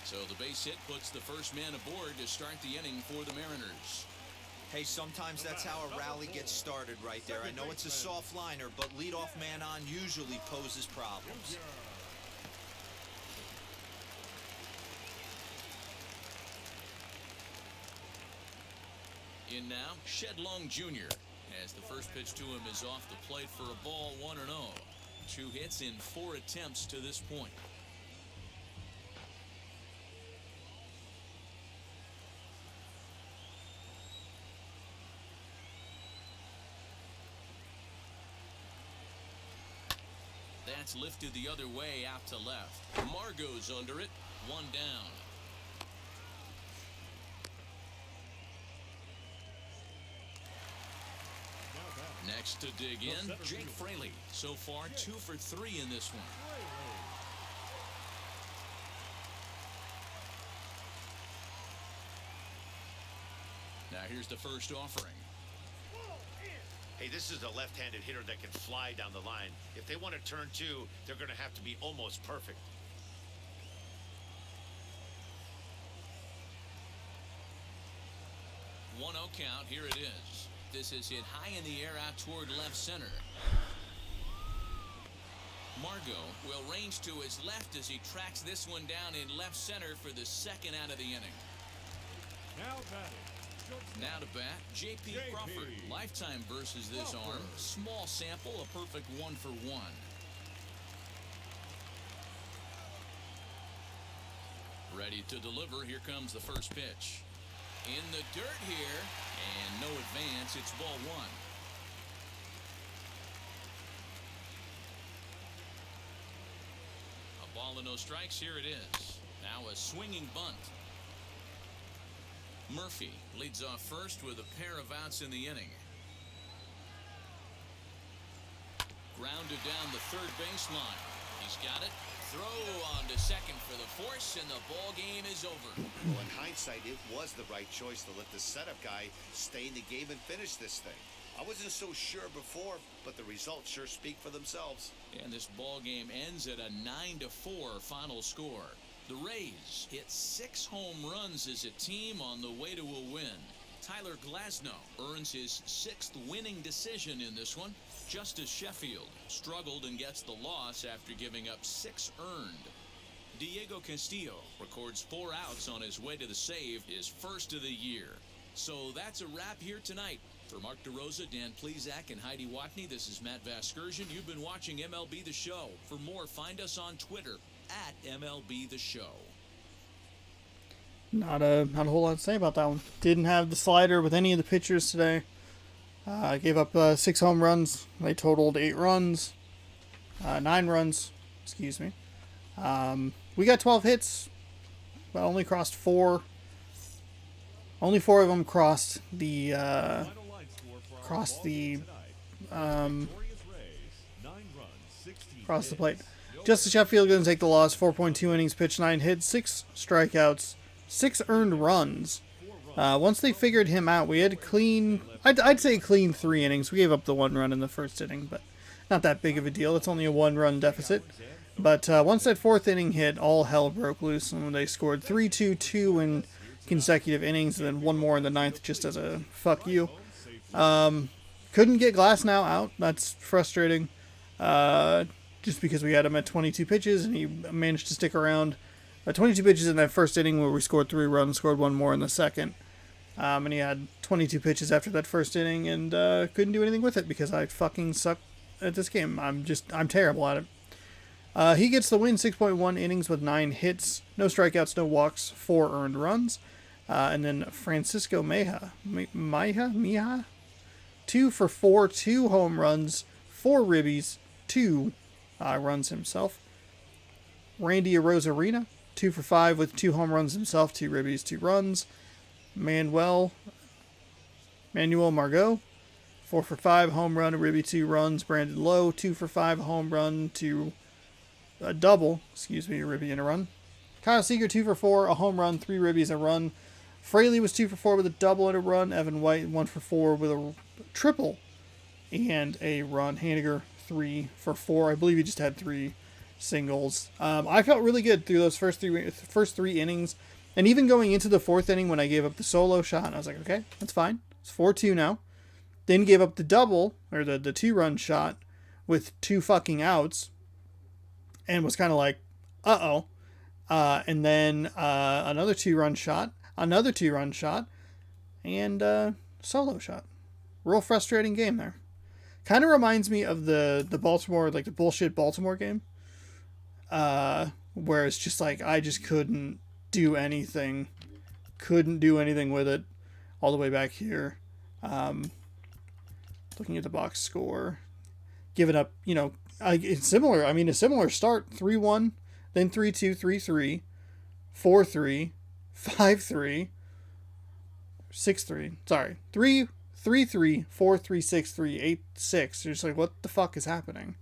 So the base hit puts the first man aboard to start the inning for the Mariners. Hey, sometimes that's how a rally gets started right there. I know it's a soft liner, but leadoff man on usually poses problems. In now, Shed Long Jr. as the first pitch to him is off the plate for a ball, 1-0. 2 hits in 4 attempts to this point. That's lifted the other way out to left. Margot's under it, 1 down. Next to dig in, Jake Fraley. So far, 2 for 3 in this one. Now here's the first offering. Hey, this is a left-handed hitter that can fly down the line. If they want to turn 2, they're going to have to be almost perfect. 1-0 count. Here it is. This is hit high in the air out toward left center. Margot will range to his left as he tracks this one down in left center for the second out of the inning. Now to bat, J.P. Crawford. Lifetime versus this arm. Small sample, a perfect 1 for 1. Ready to deliver. Here comes the first pitch. In the dirt here, and no advance. It's ball 1. A ball and no strikes. Here it is. Now a swinging bunt. Murphy leads off first with a pair of outs in the inning. Grounded down the third baseline. He's got it. Throw on to second for the force, and the ball game is over. Well, in hindsight, it was the right choice to let the setup guy stay in the game and finish this thing. I wasn't so sure before, but the results sure speak for themselves. And this ball game ends at a 9-4 final score. The Rays hit 6 home runs as a team on the way to a win. Tyler Glasnow earns his 6th winning decision in this one. Justice Sheffield struggled and gets the loss after giving up 6 earned. Diego Castillo records 4 outs on his way to the save, his first of the year. So that's a wrap here tonight. For Mark DeRosa, Dan Plesac, and Heidi Watney, this is Matt Vasgersian. You've been watching MLB The Show. For more, find us on Twitter at MLB The Show. Not a whole lot to say about that one. Didn't have the slider with any of the pitchers today. Gave up 6 home runs. They totaled 8 runs. 9 runs, excuse me. We got 12 hits, but only crossed 4. Only 4 of them crossed the across the plate. Justice Sheffield going to take the loss. 4.2 innings pitched, 9 hits, 6 strikeouts, 6 earned runs. Once they figured him out, we had clean. I'd say clean 3 innings. We gave up the 1 run in the first inning, but not that big of a deal. It's only a 1-run deficit. But once that 4th inning hit, all hell broke loose, and they scored 3-2-2 in consecutive innings, and then 1 more in the 9th just as a fuck you. Couldn't get Glasnow out. That's frustrating. Just because we had him at 22 pitches, and he managed to stick around. 22 pitches in that first inning where we scored 3 runs, scored 1 more in the second. And he had 22 pitches after that first inning, and couldn't do anything with it because I fucking suck at this game. I'm terrible at it. He gets the win, 6.1 innings with 9 hits, no strikeouts, no walks, 4 earned runs. And then Francisco Mejia, 2 for 4, 2 home runs, 4 ribbies, 2 runs himself. Randy Arozarena, 2 for 5 with 2 home runs himself, 2 ribbies, 2 runs. Manuel Margot, 4 for 5, home run, a ribby, 2 runs. Brandon Lowe, 2 for 5, home run, 2 a ribby and a run. Kyle Seager, 2 for 4, a home run, 3 ribbies, a run. Fraley was 2 for 4 with a double and a run. Evan White, 1 for 4 with a triple and a run. Haniger, 3 for 4. I believe he just had 3 singles. I felt really good through those first three innings. And even going into the 4th inning when I gave up the solo shot, I was like, okay, that's fine. It's 4-2 now. Then gave up the double, or the 2-run shot with 2 fucking outs. And was kind of like, uh-oh. And then another 2-run shot, another 2-run shot, and solo shot. Real frustrating game there. Kind of reminds me of the Baltimore, like the bullshit Baltimore game. Where it's just like, I just couldn't do anything. Couldn't do anything with it. All the way back here. Looking at the box score. Giving up, it's similar. I mean, a similar start. 3-1, then 3-2, 3-3, 4-3, 5-3, 6-3. Sorry. 3-3, 4-3, 6-3, 8-6. You're just like, what the fuck is happening?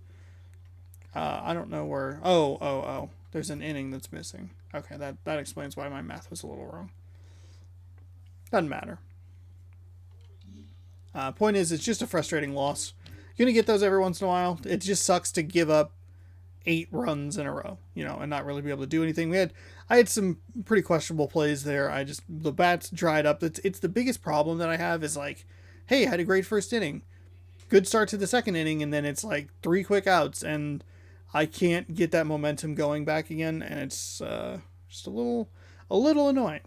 I don't know where... Oh. There's an inning that's missing. Okay, that explains why my math was a little wrong. Doesn't matter. Point is, it's just a frustrating loss. You're going to get those every once in a while. It just sucks to give up 8 runs in a row, and not really be able to do anything. I had some pretty questionable plays there. The bats dried up. It's the biggest problem that I have is like, hey, I had a great first inning. Good start to the second inning, and then it's like 3 quick outs, and I can't get that momentum going back again, and it's just a little annoying,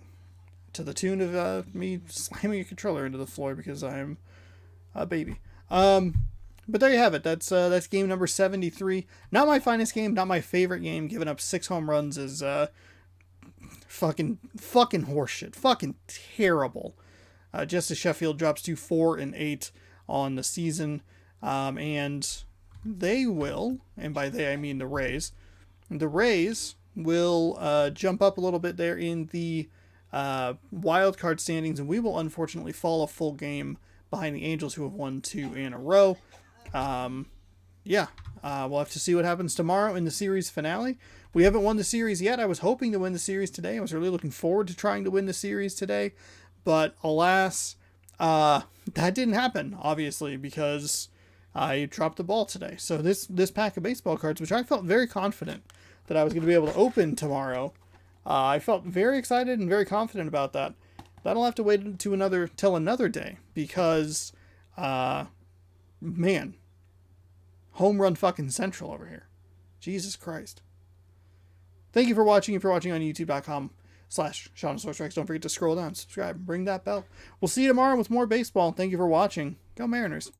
to the tune of me slamming a controller into the floor because I'm a baby. But there you have it. That's game number 73. Not my finest game, not my favorite game. Giving up 6 home runs is fucking horseshit. Fucking terrible. Justice Sheffield drops to 4-8 on the season, and they will, and by they I mean the Rays. The Rays will jump up a little bit there in the wild card standings, and we will unfortunately fall a full game behind the Angels, who have won 2 in a row. We'll have to see what happens tomorrow in the series finale. We haven't won the series yet. I was hoping to win the series today. I was really looking forward to trying to win the series today, but alas, that didn't happen, obviously, because I dropped the ball today. So this pack of baseball cards, which I felt very confident that I was going to be able to open tomorrow, I felt very excited and very confident about that. That'll have to wait till another day, because, man, home run fucking central over here. Jesus Christ. Thank you for watching. If you're watching on youtube.com/SeanSportsRex, don't forget to scroll down, subscribe, and ring that bell. We'll see you tomorrow with more baseball. Thank you for watching. Go Mariners.